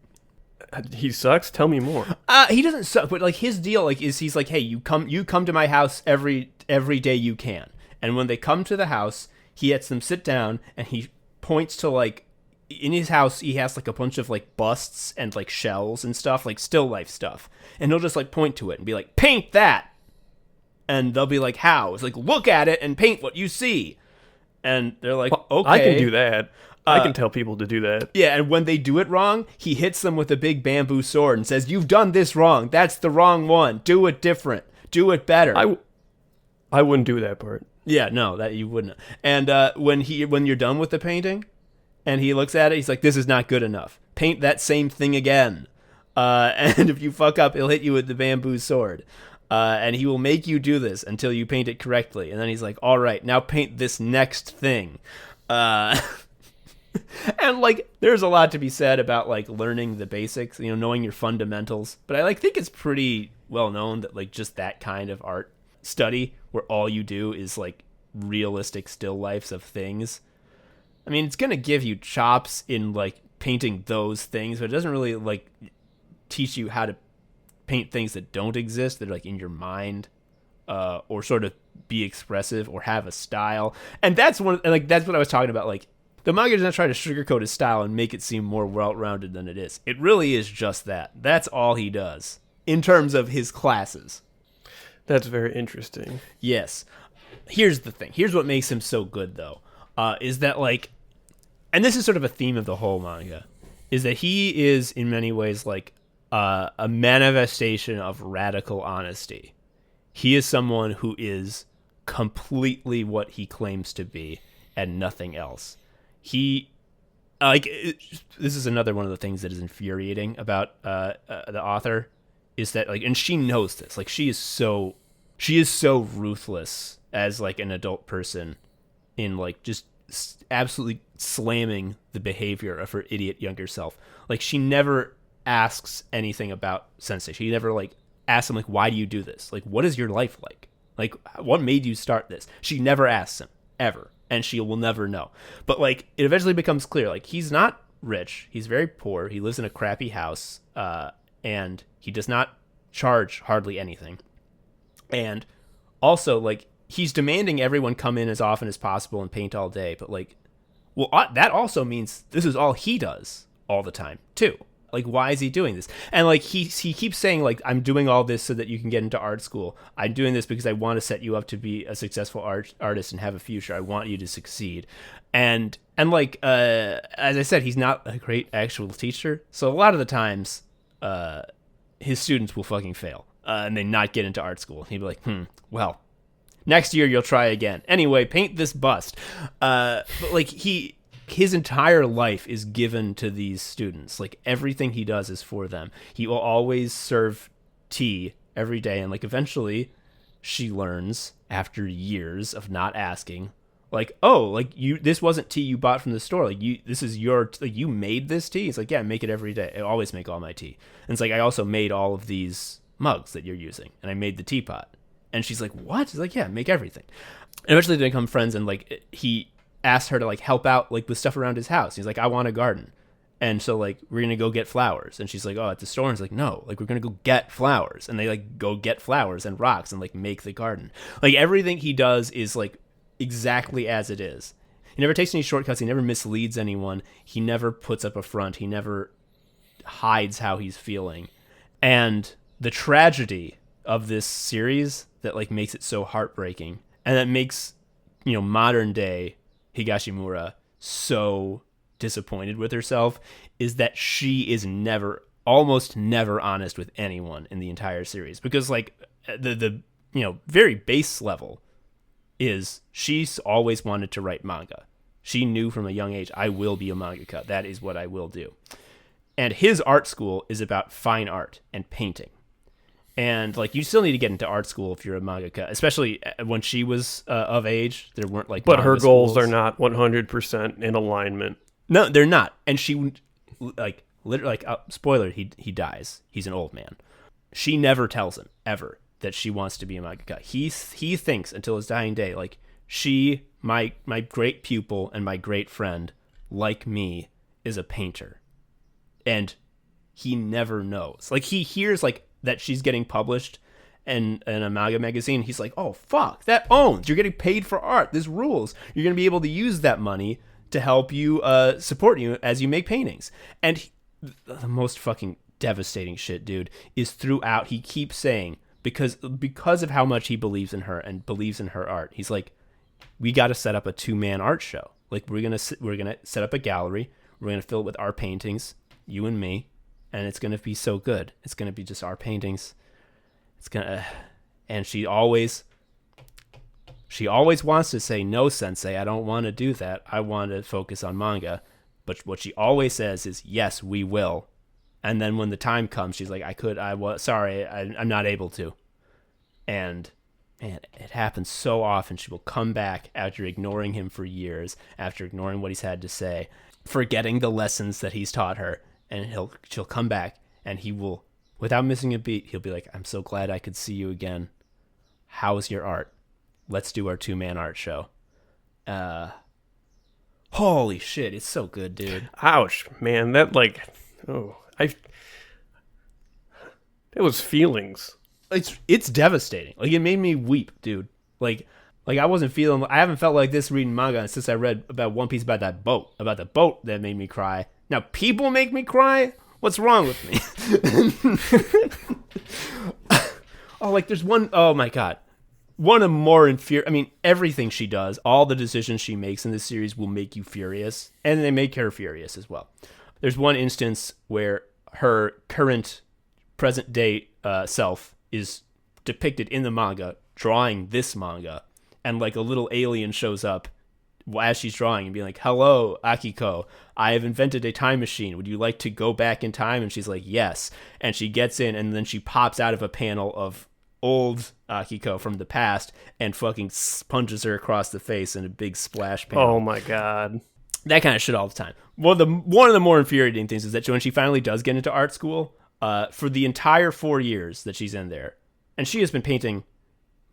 He sucks? Tell me more. He doesn't suck, but like his deal like is he's like, hey, you come to my house every day you can. And when they come to the house, he lets them sit down and he points to like in his house he has like a bunch of like busts and like shells and stuff, like still life stuff. And he'll just like point to it and be like, paint that. And they'll be like, how? It's like, look at it and paint what you see. And they're like, okay. I can do that. I can tell people to do that. Yeah, and when they do it wrong, he hits them with a big bamboo sword and says, you've done this wrong. That's the wrong one. Do it different. Do it better. I wouldn't do that part. Yeah, no, that you wouldn't. And when you're done with the painting and he looks at it, he's like, this is not good enough. Paint that same thing again. And if you fuck up, he'll hit you with the bamboo sword. And he will make you do this until you paint it correctly. And then he's like, all right, now paint this next thing. And like there's a lot to be said about like learning the basics, knowing your fundamentals, but I like think it's pretty well known that like just that kind of art study where all you do is like realistic still lifes of things, I mean, it's gonna give you chops in like painting those things, but it doesn't really like teach you how to paint things that don't exist, that are like in your mind, or sort of be expressive or have a style. And that's what I was talking about. Like the manga does not try to sugarcoat his style and make it seem more well-rounded than it is. It really is just that. That's all he does in terms of his classes. That's very interesting. Yes. Here's the thing. Here's what makes him so good, though, is that like, and this is sort of a theme of the whole manga, is that he is in many ways like a manifestation of radical honesty. He is someone who is completely what he claims to be and nothing else. He, this is another one of the things that is infuriating about the author, is that like, and she knows this, like she is so ruthless as like an adult person in like just absolutely slamming the behavior of her idiot younger self. Like she never asks anything about Sensei. She never like asks him like, why do you do this? Like, what is your life like? Like, what made you start this? She never asks him ever. And she will never know. But like it eventually becomes clear, like he's not rich, he's very poor, he lives in a crappy house, and he does not charge hardly anything. And also like he's demanding everyone come in as often as possible and paint all day, but like, well, that also means this is all he does all the time too. Like, why is he doing this? And like he keeps saying like, I'm doing all this so that you can get into art school. I'm doing this because I want to set you up to be a successful artist and have a future. I want you to succeed. And like as I said, he's not a great actual teacher. So a lot of the times his students will fucking fail and they not get into art school. He'd be like, well, next year you'll try again. Anyway, paint this bust. But like his entire life is given to these students. Like everything he does is for them. He will always serve tea every day. And like eventually she learns after years of not asking, like, oh, like this wasn't tea you bought from the store. Like this is your, like you made this tea. It's like, yeah, I make it every day. I always make all my tea. And it's like, I also made all of these mugs that you're using and I made the teapot. And she's like, what? He's like, yeah, make everything. And eventually they become friends. And like he asked her to like help out like with stuff around his house. He's like, I want a garden. And so, like, we're going to go get flowers. And she's like, oh, at the store. And he's like, no, like, we're going to go get flowers. And they, like, go get flowers and rocks and, like, make the garden. Like, everything he does is, like, exactly as it is. He never takes any shortcuts. He never misleads anyone. He never puts up a front. He never hides how he's feeling. And the tragedy of this series that, like, makes it so heartbreaking and that makes, you know, modern day Higashimura so disappointed with herself is that she is almost never honest with anyone in the entire series, because like the you know, very base level is she's always wanted to write manga. She knew from a young age, I will be a mangaka. That is what I will do. And his art school is about fine art and painting. And like, you still need to get into art school if you're a mangaka, especially when she was of age. There weren't like, but her goals schools. are not 100% in alignment. No, they're not. And she, like, literally, like, spoiler, he dies. He's an old man. She never tells him ever that she wants to be a mangaka. He thinks until his dying day, like, she, my great pupil and my great friend, like me, is a painter. And he never knows. Like, he hears like that she's getting published in a manga magazine. He's like, oh fuck, that owns. You're getting paid for art. This rules. You're gonna be able to use that money to help you support you as you make paintings. And the most fucking devastating shit, dude, is throughout he keeps saying, because of how much he believes in her and believes in her art, he's like, we got to set up a 2-man art show. Like, we're gonna set up a gallery. We're gonna fill it with our paintings, you and me, and it's gonna be so good. It's gonna be just our paintings. It's gonna, and she always wants to say, no, sensei, I don't want to do that. I want to focus on manga. But what she always says is, yes, we will. And then when the time comes, she's like, I'm not able to. And man, it happens so often. She will come back after ignoring him for years, after ignoring what he's had to say, forgetting the lessons that he's taught her. And she'll come back and he will, without missing a beat, he'll be like, I'm so glad I could see you again. How's your art? Let's do our 2-man art show. Holy shit, it's so good, dude. Ouch, man. That, like, it was feelings. It's devastating. Like, it made me weep, dude. Like I haven't felt like this reading manga since I read about One Piece about the boat that made me cry. Now people make me cry? What's wrong with me? Oh, like there's one, oh my god. One of more infuriating, I mean, everything she does, all the decisions she makes in this series will make you furious, and they make her furious as well. There's one instance where her present day self is depicted in the manga, drawing this manga, and like a little alien shows up as she's drawing and being like, hello, Akiko, I have invented a time machine. Would you like to go back in time? And she's like, yes. And she gets in, and then she pops out of a panel of old Akiko from the past and fucking punches her across the face in a big splash panel. Oh my god. That kind of shit all the time. Well, one of the more infuriating things is that when she finally does get into art school, for the entire 4 years that she's in there, and she has been painting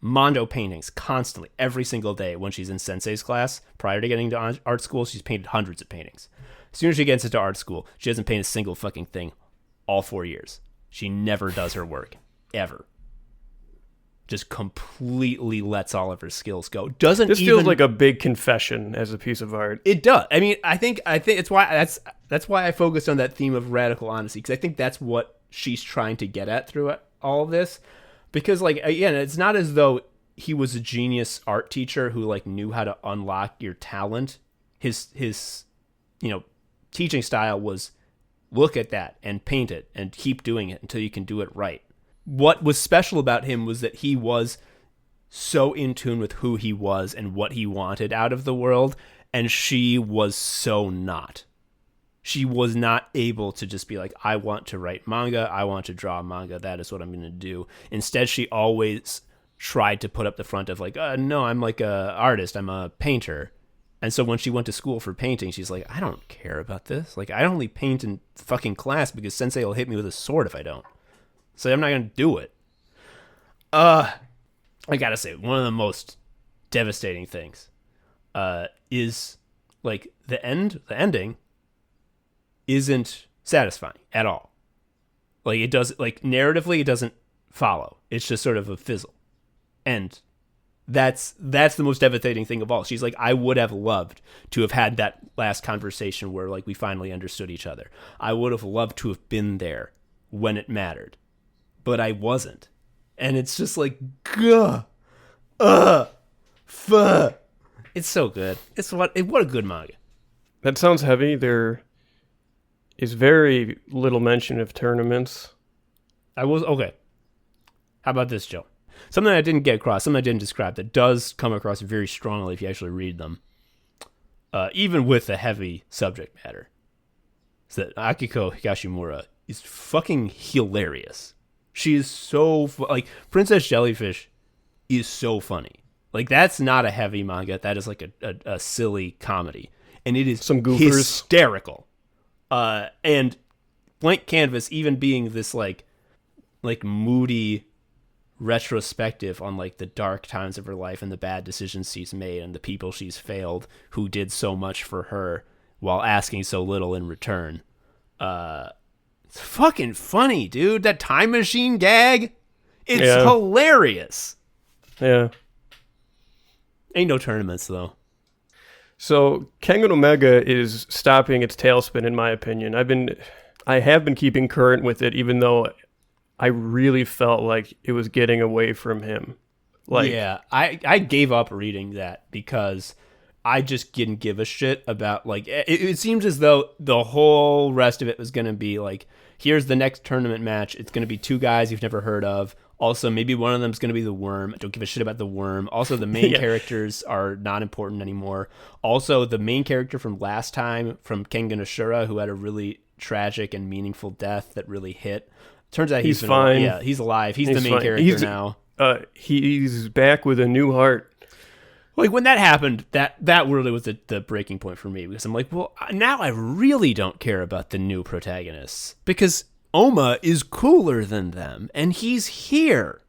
Mondo paintings constantly, every single day when she's in Sensei's class. Prior to getting to art school, she's painted hundreds of paintings. As soon as she gets into art school, she doesn't paint a single fucking thing all 4 years. She never does her work, ever. Just completely lets all of her skills go. This feels like a big confession as a piece of art. It does. I mean, I think it's why that's why I focused on that theme of radical honesty, because I think that's what she's trying to get at through all of this. Because, like, again, it's not as though he was a genius art teacher who, like, knew how to unlock your talent. His teaching style was look at that and paint it and keep doing it until you can do it right. What was special about him was that he was so in tune with who he was and what he wanted out of the world, and she was so not. She was not able to just be like, I want to write manga, I want to draw manga, that is what I'm going to do. Instead, she always tried to put up the front of like, no, I'm like a artist, I'm a painter. And so when she went to school for painting, she's like, I don't care about this. Like, I only paint in fucking class because sensei will hit me with a sword if I don't. So I'm not going to do it. I gotta say, one of the most devastating things is like the ending. isn't satisfying at all. Like it does, like narratively, it doesn't follow. It's just sort of a fizzle, and that's the most devastating thing of all. She's like, I would have loved to have had that last conversation where like we finally understood each other. I would have loved to have been there when it mattered, but I wasn't. And it's just like, fuck. It's so good. What a good manga. That sounds heavy. There is very little mention of tournaments. Okay. How about this, Joe? Something I didn't get across, something I didn't describe that does come across very strongly if you actually read them, even with the heavy subject matter, is that Akiko Higashimura is fucking hilarious. She is so like Princess Jellyfish is so funny. Like that's not a heavy manga. That is like a silly comedy, and it is some goofers. Hysterical. And Blank Canvas even being this like moody retrospective on like the dark times of her life and the bad decisions she's made and the people she's failed who did so much for her while asking so little in return. It's fucking funny, dude. That time machine gag, it's hilarious. Yeah. Ain't no tournaments though. So Kengan Omega is stopping its tailspin, in my opinion. I have been keeping current with it, even though I really felt like it was getting away from him. Like, yeah, I gave up reading that because I just didn't give a shit about, like, it seems as though the whole rest of it was going to be like, here's the next tournament match. It's going to be two guys you've never heard of. Also, maybe one of them is going to be the Worm. I don't give a shit about the Worm. Also, the main characters are not important anymore. Also, the main character from last time, from Kengan Ashura, who had a really tragic and meaningful death that really hit. Turns out he's fine. Yeah, he's alive. He's the main character now. He's back with a new heart. Like, when that happened, that really was the breaking point for me, because I'm like, well, now I really don't care about the new protagonists, because Oma is cooler than them, and he's here.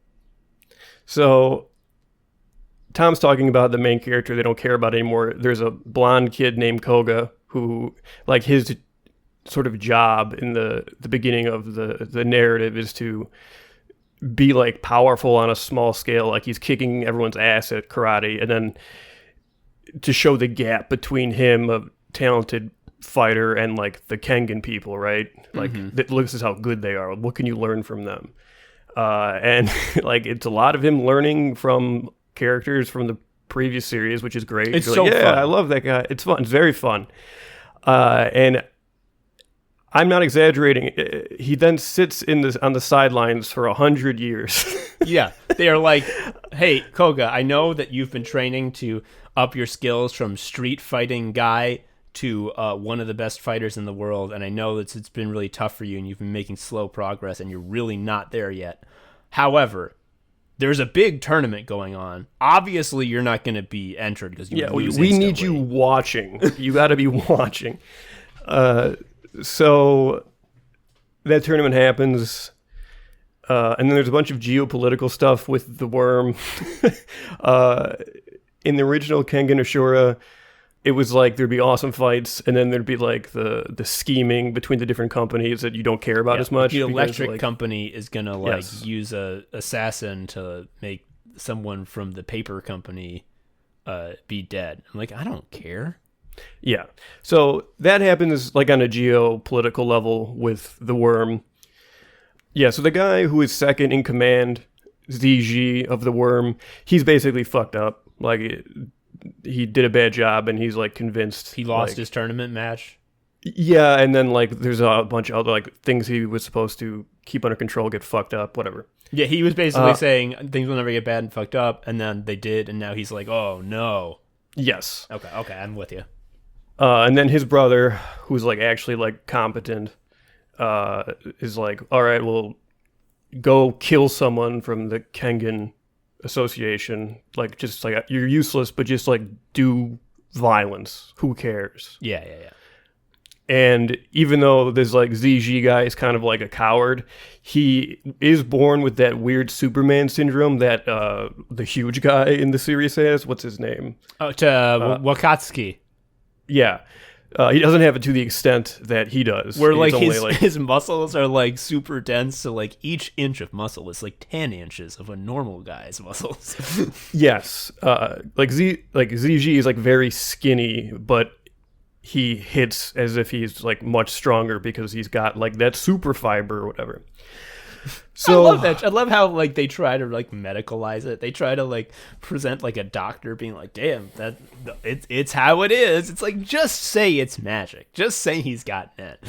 So, Tom's talking about the main character they don't care about anymore. There's a blonde kid named Koga who, like, his sort of job in the beginning of the narrative is to be, like, powerful on a small scale. Like, he's kicking everyone's ass at karate, and then to show the gap between him, a talented fighter, and like the Kengan people, right? Like, this is how good they are. What can you learn from them? And like, it's a lot of him learning from characters from the previous series, which is great. It's so like, fun. I love that guy. It's fun. It's very fun. And I'm not exaggerating. He then sits on the sidelines for 100 years. Yeah, they are like, hey, Koga, I know that you've been training to up your skills from street fighting guy to one of the best fighters in the world, and I know that it's been really tough for you, and you've been making slow progress, and you're really not there yet. However, there's a big tournament going on. Obviously, you're not going to be entered because you lose we instantly. need you watching. You got to be watching. So that tournament happens, and then there's a bunch of geopolitical stuff with the Worm. In the original Kengan Ashura, it was like there'd be awesome fights, and then there'd be like the scheming between the different companies that you don't care about as much. The electric company is going to use a assassin to make someone from the paper company be dead. I'm like, I don't care. Yeah. So that happens like on a geopolitical level with the Worm. Yeah, so the guy who is second in command, ZG of the Worm, he's basically fucked up. Like, he did a bad job, and he's like convinced he lost his tournament match. Yeah, and then like there's a bunch of other like things he was supposed to keep under control get fucked up, whatever. Yeah, he was basically saying things will never get bad and fucked up, and then they did, and now he's like, oh no. Yes. Okay, I'm with you. And then his brother, who's like actually like competent, is like, all right, well, go kill someone from the Kengan Association. Like, just like, you're useless, but just like do violence. Who cares? Yeah. And even though this like ZG guy is kind of like a coward, he is born with that weird Superman syndrome that the huge guy in the series has. What's his name? Wakatsuki. Yeah. He doesn't have it to the extent that he does. Where He's like only, his muscles are like super dense, so like each inch of muscle is like 10 inches of a normal guy's muscles. Yes, ZG is like very skinny, but he hits as if he's like much stronger because he's got like that super fiber or whatever. So I love that. I love how like they try to like medicalize it. They try to like present like a doctor being like, "Damn, it's how it is." It's like, just say it's magic. Just say he's got net.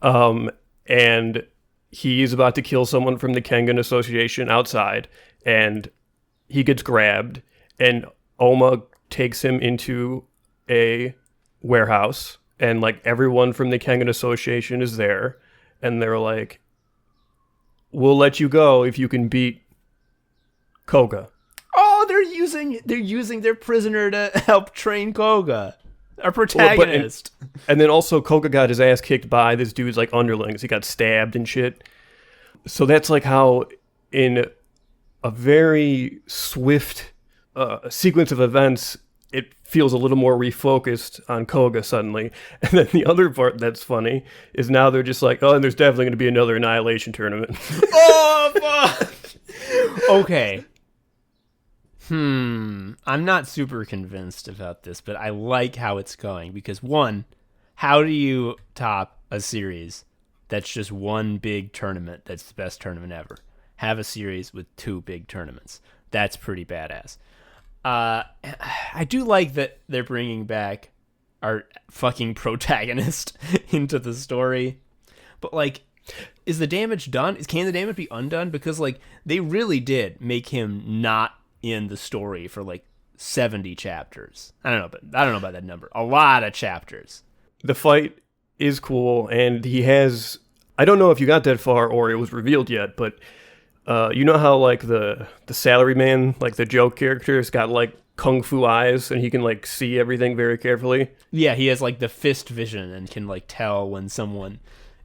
And he's about to kill someone from the Kengan Association outside, and he gets grabbed, and Oma takes him into a warehouse, and like everyone from the Kengan Association is there, and they're like, "We'll let you go if you can beat Koga." Oh, they're using their prisoner to help train Koga, our protagonist. And then also Koga got his ass kicked by this dude's like underlings. He got stabbed and shit. So that's like how in a very swift sequence of events, it feels a little more refocused on Koga suddenly. And then the other part that's funny is now they're just like, oh, and there's definitely going to be another Annihilation tournament. Oh, fuck! Okay. I'm not super convinced about this, but I like how it's going because, one, how do you top a series that's just one big tournament that's the best tournament ever? Have a series with two big tournaments. That's pretty badass. I do like that they're bringing back our fucking protagonist into the story, but like, is the damage done? Can the damage be undone? Because like they really did make him not in the story for like 70 chapters. I don't know about that number. A lot of chapters. The fight is cool, and he has, I don't know if you got that far or it was revealed yet, but you know how like the salaryman, like the joke character, has got like kung fu eyes and he can like see everything very carefully? Yeah, he has like the fist vision and can like tell when someone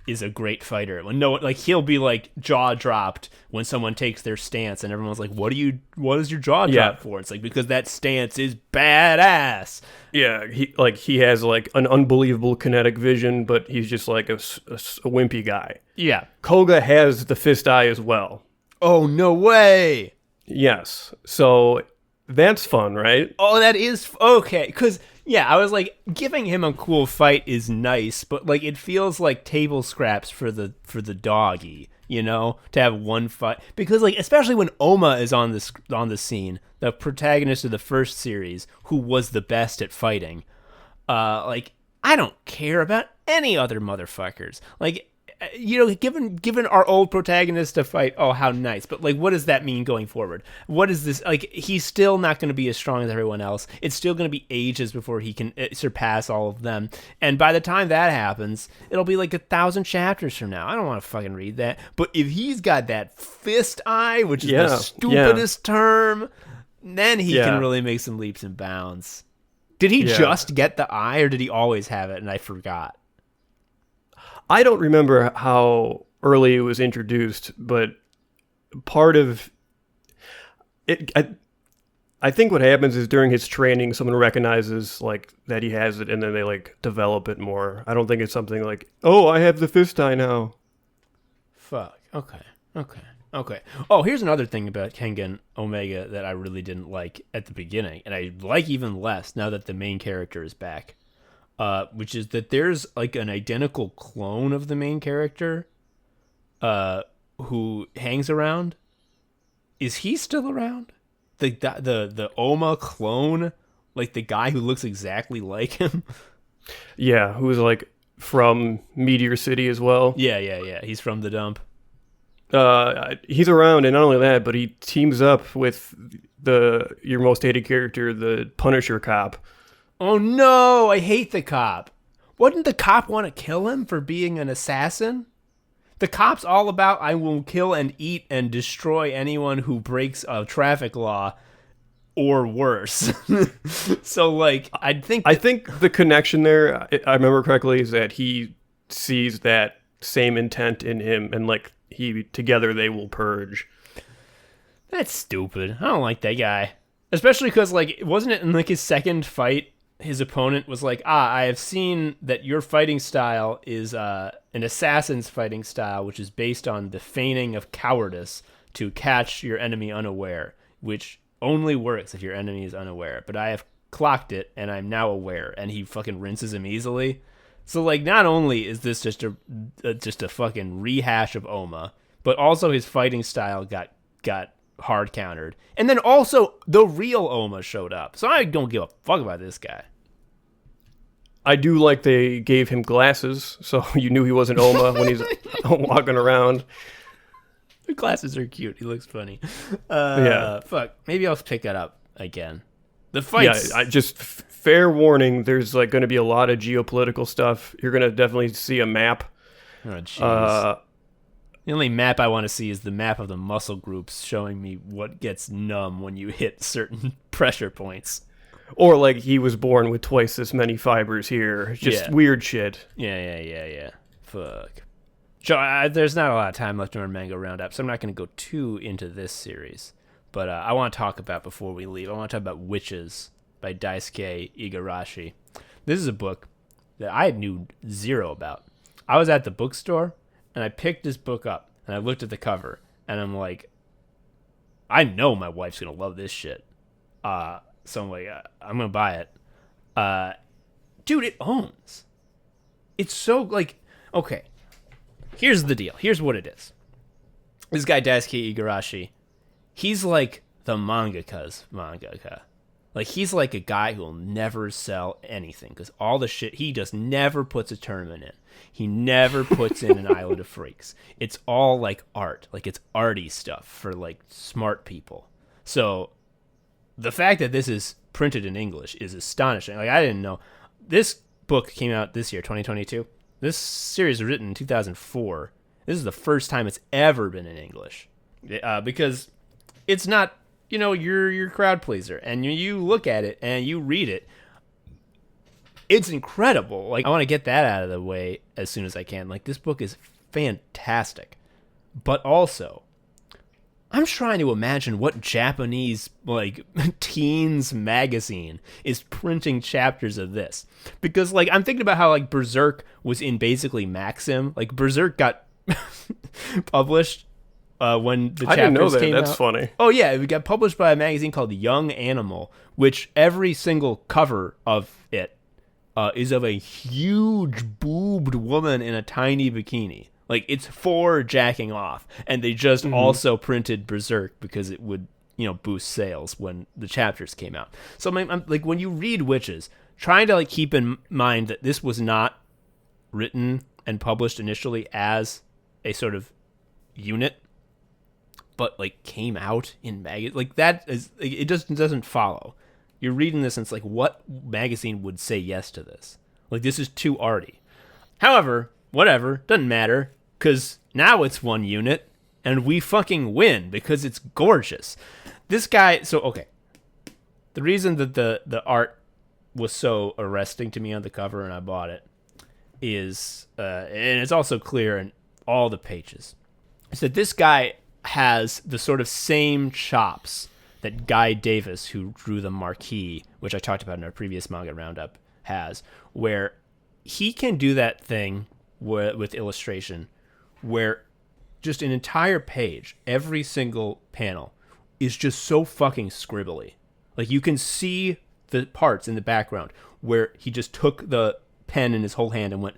is a great fighter. When no one, like, he'll be like jaw dropped when someone takes their stance and everyone's like, what is your jaw drop for? It's like, because that stance is badass. Yeah, he has like an unbelievable kinetic vision, but he's just like a wimpy guy. Yeah. Koga has the fist eye as well. Oh, no way. Yes. So that's fun, right? Oh, that is okay. Because yeah, I was like, giving him a cool fight is nice, but like it feels like table scraps for the doggy, you know, to have one fight. Because like, especially when Oma is on the scene, the protagonist of the first series, who was the best at fighting. Like, I don't care about any other motherfuckers. Like, you know, given our old protagonist a fight, oh, how nice. But, like, what does that mean going forward? What is this? Like, he's still not going to be as strong as everyone else. It's still going to be ages before he can surpass all of them. And by the time that happens, it'll be like 1,000 chapters from now. I don't want to fucking read that. But if he's got that fist eye, which is the stupidest term, then he can really make some leaps and bounds. Did he just get the eye, or did he always have it and I forgot? I don't remember how early it was introduced, but part of it, I think what happens is during his training, someone recognizes like that he has it, and then they like develop it more. I don't think it's something like, oh, I have the fist eye now. Fuck. Okay. Oh, here's another thing about Kengan Omega that I really didn't like at the beginning, and I like even less now that the main character is back. Which is that there's like an identical clone of the main character who hangs around. Is he still around? The Oma clone? Like the guy who looks exactly like him? Yeah, who's like from Meteor City as well. Yeah. He's from the dump. He's around, and not only that, but he teams up with your most hated character, the Punisher cop. Oh no, I hate the cop. Wouldn't the cop want to kill him for being an assassin? The cop's all about, I will kill and eat and destroy anyone who breaks a traffic law or worse. So like, I think the connection there, I remember correctly, is that he sees that same intent in him, and like together they will purge. That's stupid. I don't like that guy. Especially because like, wasn't it in like his second fight his opponent was like, I have seen that your fighting style is an assassin's fighting style, which is based on the feigning of cowardice to catch your enemy unaware, which only works if your enemy is unaware. But I have clocked it, and I'm now aware, and he fucking rinses him easily. So, like, not only is this just a fucking rehash of Oma, but also his fighting style got hard countered. And then also the real Oma showed up. So I don't give a fuck about this guy. I do like they gave him glasses, so you knew he wasn't Oma when he's walking around. The glasses are cute. He looks funny. Yeah. Fuck. Maybe I'll pick that up again. The fights. Yeah, I just fair warning. There's like going to be a lot of geopolitical stuff. You're going to definitely see a map. Oh, jeez. The only map I want to see is the map of the muscle groups showing me what gets numb when you hit certain pressure points. Or like he was born with twice as many fibers here. Just weird shit. Yeah. Fuck. So there's not a lot of time left in our manga roundup, so I'm not going to go too into this series. But I want to talk about, before we leave, I want to talk about Witches by Daisuke Igarashi. This is a book that I knew zero about. I was at the bookstore, and I picked this book up, and I looked at the cover, and I'm like, I know my wife's going to love this shit. So I'm like, I'm going to buy it. Dude, it owns. It's so, like, okay. Here's the deal. Here's what it is. This guy, Daisuke Igarashi, he's like the mangaka's mangaka. Like, he's like a guy who'll never sell anything, because all the shit, he just never puts a tournament in. He never puts in an Island of Freaks. It's all, like, art. Like, it's arty stuff for, like, smart people. So the fact that this is printed in English is astonishing. Like, I didn't know. This book came out this year, 2022. This series was written in 2004. This is the first time it's ever been in English. Because it's not, your crowd pleaser. And you look at it and you read it. It's incredible. Like, I want to get that out of the way as soon as I can. Like, this book is fantastic. But also, I'm trying to imagine what Japanese, like, teens magazine is printing chapters of this. Because, like, I'm thinking about how, like, Berserk was in basically Maxim. Like, Berserk got published when the chapters came out. I didn't know that. That's funny. Oh, yeah. It got published by a magazine called Young Animal, which every single cover of it is of a huge boobed woman in a tiny bikini. Like, it's for jacking off. And they just also printed Berserk because it would, boost sales when the chapters came out. So, I'm like, when you read Witches, trying to, like, keep in mind that this was not written and published initially as a sort of unit, but, like, came out in magazine. Like, that is, it just doesn't follow. You're reading this and it's like, what magazine would say yes to this? Like, this is too arty. However, whatever, doesn't matter. Because now it's one unit, and we fucking win because it's gorgeous. This guy, so, okay. The reason that the art was so arresting to me on the cover and I bought it is, and it's also clear in all the pages, is that this guy has the sort of same chops that Guy Davis, who drew the Marquis, which I talked about in our previous manga roundup, has, where he can do that thing with illustration where just an entire page, every single panel, is just so fucking scribbly. Like, you can see the parts in the background where he just took the pen in his whole hand and went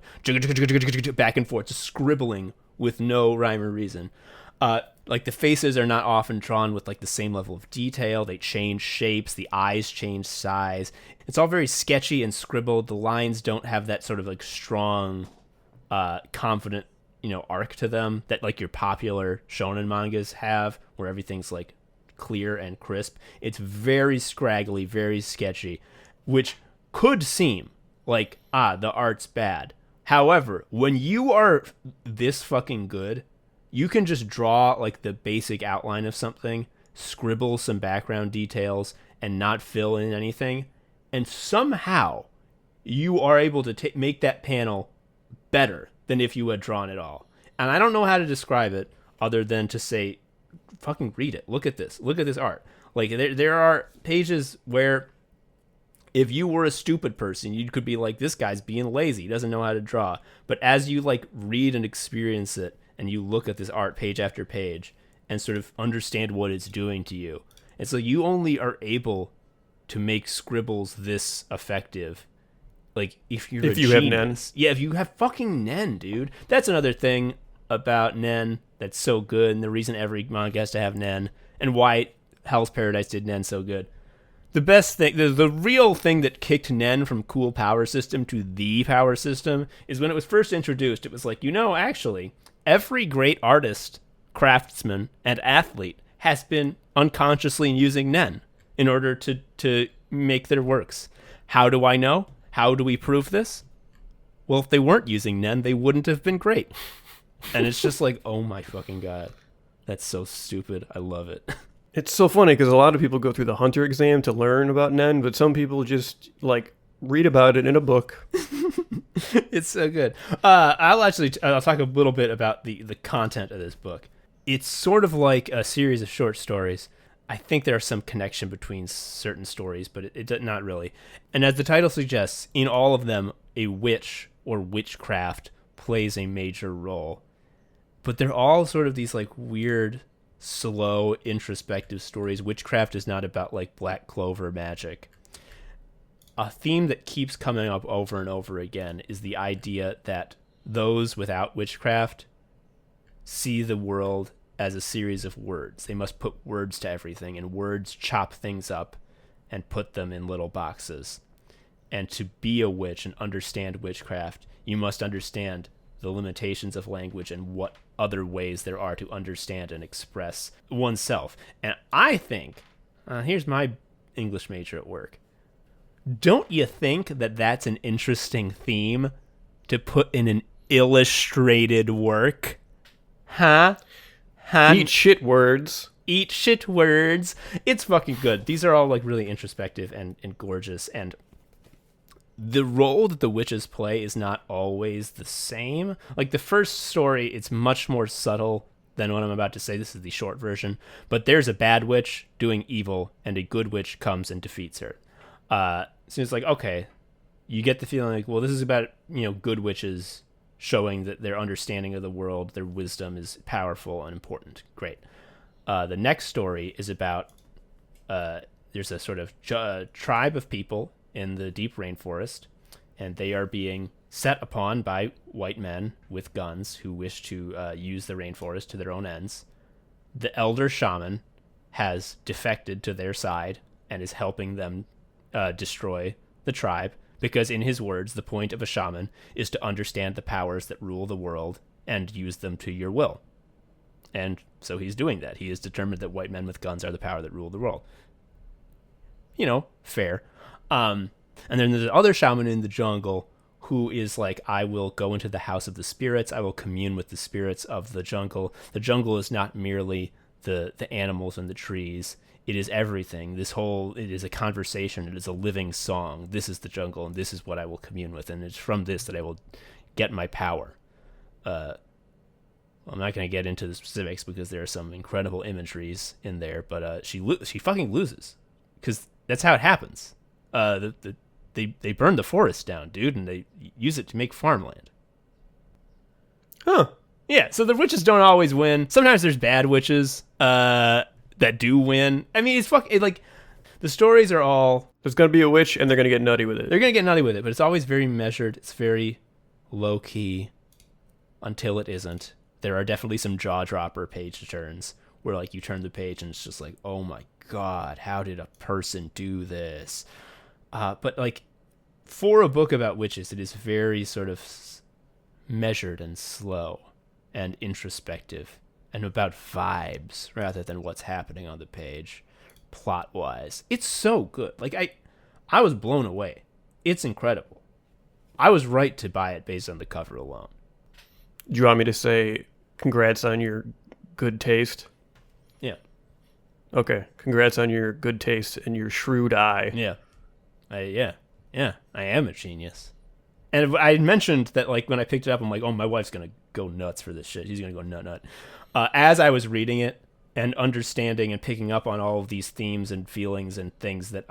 back and forth, just scribbling with no rhyme or reason. Like, the faces are not often drawn with, like, the same level of detail. They change shapes. The eyes change size. It's all very sketchy and scribbled. The lines don't have that sort of, like, strong, confident, arc to them that, like, your popular shonen mangas have, where everything's, like, clear and crisp. It's very scraggly, very sketchy, which could seem like, the art's bad. However, when you are this fucking good, you can just draw, like, the basic outline of something, scribble some background details, and not fill in anything, and somehow you are able to make that panel better than if you had drawn it all. And I don't know how to describe it other than to say, fucking read it. Look at this. Look at this art. Like, there are pages where If you were a stupid person, you could be like, this guy's being lazy, he doesn't know how to draw. But as you like read and experience it, and you look at this art page after page and sort of understand what it's doing to you, and so you only are able to make scribbles this effective like if you have Nen. Yeah, if you have fucking Nen, dude. That's another thing about Nen that's so good, and the reason every manga has to have Nen, and why Hell's Paradise did Nen so good. The best thing, the real thing that kicked Nen from cool power system to the power system is when it was first introduced. It was like, actually, every great artist, craftsman, and athlete has been unconsciously using Nen in order to make their works. How do I know? How do we prove this? Well, if they weren't using Nen, they wouldn't have been great. And it's just like, oh my fucking God. That's so stupid. I love it. It's so funny because a lot of people go through the Hunter exam to learn about Nen, but some people just read about it in a book. It's so good. I'll talk a little bit about the content of this book. It's sort of like a series of short stories. I think there's some connection between certain stories, but it not really. And as the title suggests, in all of them, a witch or witchcraft plays a major role. But they're all sort of these weird, slow, introspective stories. Witchcraft is not about Black Clover magic. A theme that keeps coming up over and over again is the idea that those without witchcraft see the world as a series of words. They must put words to everything, and words chop things up and put them in little boxes. And to be a witch and understand witchcraft, you must understand the limitations of language and what other ways there are to understand and express oneself. And I think, here's my English major at work, don't you think that that's an interesting theme to put in an illustrated work? Huh? Eat shit words. Eat shit words. It's fucking good. These are all really introspective and gorgeous, and the role that the witches play is not always the same. The first story, it's much more subtle than what I'm about to say. This is the short version. But there's a bad witch doing evil, and a good witch comes and defeats her. So it's okay, you get the feeling well, this is about, good witches showing that their understanding of the world, their wisdom is powerful and important. Great. The next story is about there's a sort of tribe of people in the deep rainforest, and they are being set upon by white men with guns who wish to use the rainforest to their own ends. The elder shaman has defected to their side and is helping them destroy the tribe, because in his words, the point of a shaman is to understand the powers that rule the world and use them to your will. And so he's doing that. He is determined that white men with guns are the power that rule the world. Fair. And then there's the other shaman in the jungle who is I will go into the house of the spirits. I will commune with the spirits of the jungle. The jungle is not merely the animals and the trees. It is everything. It is a conversation. It is a living song. This is the jungle, and this is what I will commune with, and it's from this that I will get my power. I'm not going to get into the specifics because there are some incredible imageries in there, but she fucking loses, because that's how it happens. They burn the forest down, dude, and they use it to make farmland. Huh. Yeah, so the witches don't always win. Sometimes there's bad witches that do win. I mean, the stories are all... There's going to be a witch, and they're going to get nutty with it. They're going to get nutty with it, but it's always very measured. It's very low-key until it isn't. There are definitely some jaw-dropper page turns where, you turn the page, and it's just oh my God, how did a person do this? But, for a book about witches, it is very sort of measured and slow and introspective, and about vibes rather than what's happening on the page, plot-wise. It's so good. I was blown away. It's incredible. I was right to buy it based on the cover alone. Do you want me to say congrats on your good taste? Yeah. Okay. Congrats on your good taste and your shrewd eye. Yeah. Yeah. I am a genius. And I mentioned that, when I picked it up, I'm oh, my wife's going to go nuts for this shit. She's going to go nut. As I was reading it and understanding and picking up on all of these themes and feelings and things that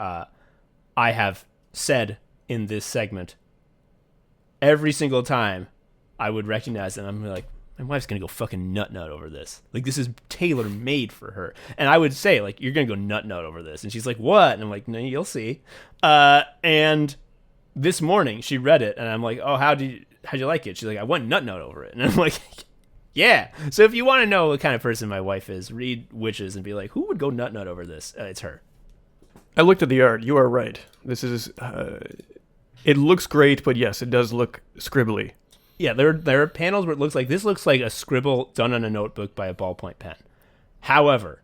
I have said in this segment, every single time I would recognize it, and I'm like, my wife's gonna go fucking nut over this. Like, this is tailor made for her. And I would say, like, you're gonna go nut over this. And she's like, what? And I'm like, no, you'll see. And this morning she read it, and I'm like, oh, how'd you like it? She's like, I went nut over it. And I'm like, yeah. So if you want to know what kind of person my wife is, read Witches and be like, who would go nut over this? It's her. I looked at the art. You are right. This is, it looks great, but yes, it does look scribbly. Yeah, there are panels where it looks like a scribble done on a notebook by a ballpoint pen. However,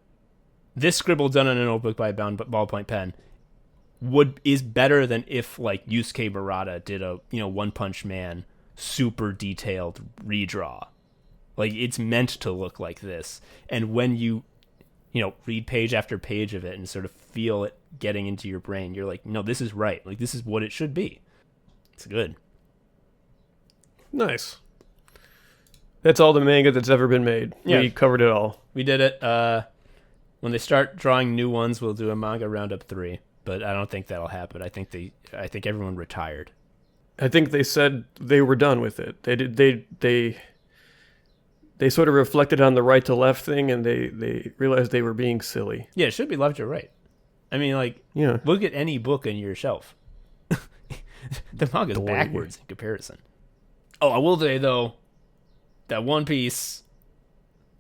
this scribble done on a notebook by a ballpoint pen is better than if like Yusuke Murata did a One Punch Man super detailed redraw. Like, it's meant to look like this, and when you read page after page of it and sort of feel it getting into your brain, you're like, no, this is right. Like, this is what it should be. It's good. Nice. That's all the manga that's ever been made. Yeah. We covered it all. We did it. When they start drawing new ones, we'll do a manga roundup 3. But I don't think that'll happen. I think everyone retired. I think they said they were done with it. They sort of reflected on the right to left thing, and they realized they were being silly. Yeah, it should be left or right. I mean, like, look at any book on your shelf. The manga's backwards in comparison. Oh, I will say, though, that One Piece,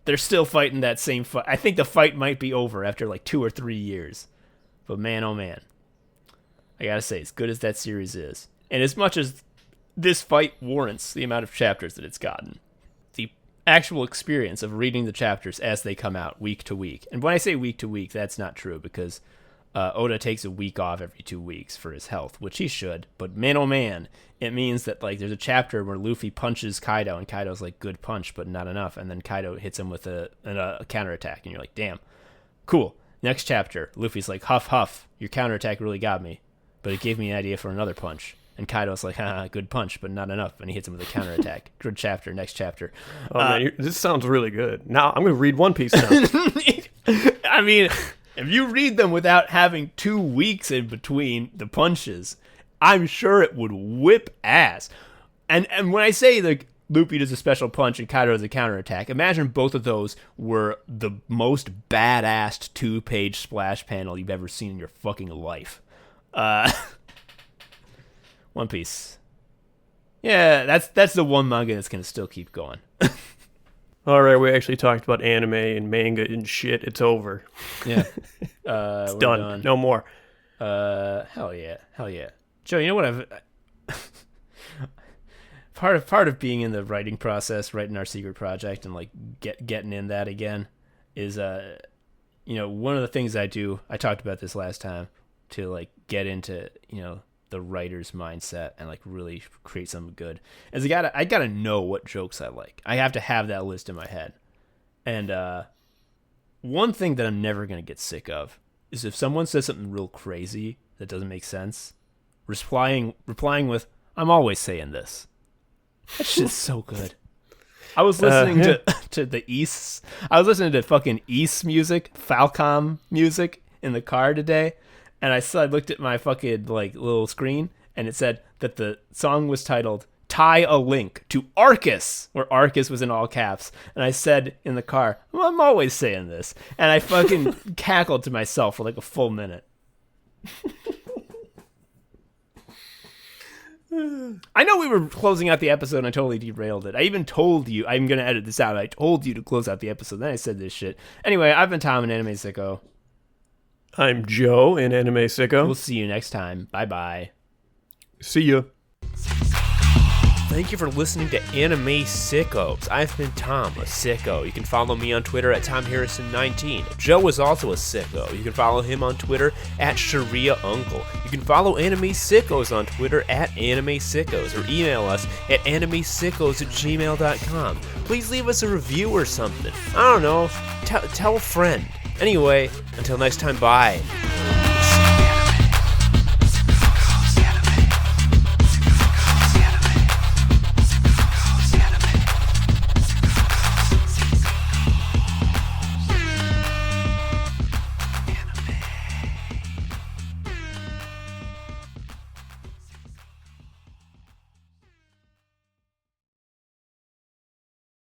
they're still fighting that same fight. I think the fight might be over after like 2 or 3 years. But man, oh man. I gotta say, as good as that series is, and as much as this fight warrants the amount of chapters that it's gotten, the actual experience of reading the chapters as they come out week to week. And when I say week to week, that's not true, because Oda takes a week off every 2 weeks for his health, which he should. But man, oh man, it means that like there's a chapter where Luffy punches Kaido, and Kaido's like, good punch, but not enough. And then Kaido hits him with a counterattack, and you're like, damn, cool. Next chapter, Luffy's like, huff, huff, your counterattack really got me, but it gave me an idea for another punch. And Kaido's like, haha, good punch, but not enough. And he hits him with a counterattack. Good chapter, next chapter. Oh, man, this sounds really good. Now, I'm going to read One Piece now. I mean, if you read them without having 2 weeks in between the punches, I'm sure it would whip ass. And when I say, like, Luffy does a special punch and Kaido does a counterattack, imagine both of those were the most badass 2-page splash panel you've ever seen in your fucking life. One Piece. Yeah, that's the one manga that's going to still keep going. All right, we actually talked about anime and manga and shit. It's over. Yeah. It's done. No more. Hell yeah. Joe, you know what part of being in the writing process, writing our secret project, and like getting in that again is one of the things I do. I talked about this last time, to like get into the writer's mindset and like really create something good. As I gotta know what jokes I like. I have to have that list in my head. And one thing that I'm never gonna get sick of is if someone says something real crazy that doesn't make sense, replying with, "I'm always saying this." That shit's so good. I was listening to the East. I was listening to fucking East music, Falcom music in the car today, and I looked at my fucking like little screen, and it said that the song was titled "Tie a Link to Arcus," where Arcus was in all caps. And I said in the car, "Well, I'm always saying this," and I fucking cackled to myself for like a full minute. I know we were closing out the episode and I totally derailed it. I even told you, I'm going to edit this out, I told you to close out the episode, then I said this shit. Anyway, I've been Tom, an Anime Sicko. I'm Joe, an Anime Sicko. We'll see you next time. Bye-bye. See ya. Thank you for listening to Anime Sickos. I've been Tom, a sicko. You can follow me on Twitter at TomHarrison19. Joe is also a sicko. You can follow him on Twitter at Sharia Uncle. You can follow Anime Sickos on Twitter at Anime Sickos, or email us at animesickos@gmail.com. Please leave us a review or something. I don't know. Tell a friend. Anyway, until next time, bye.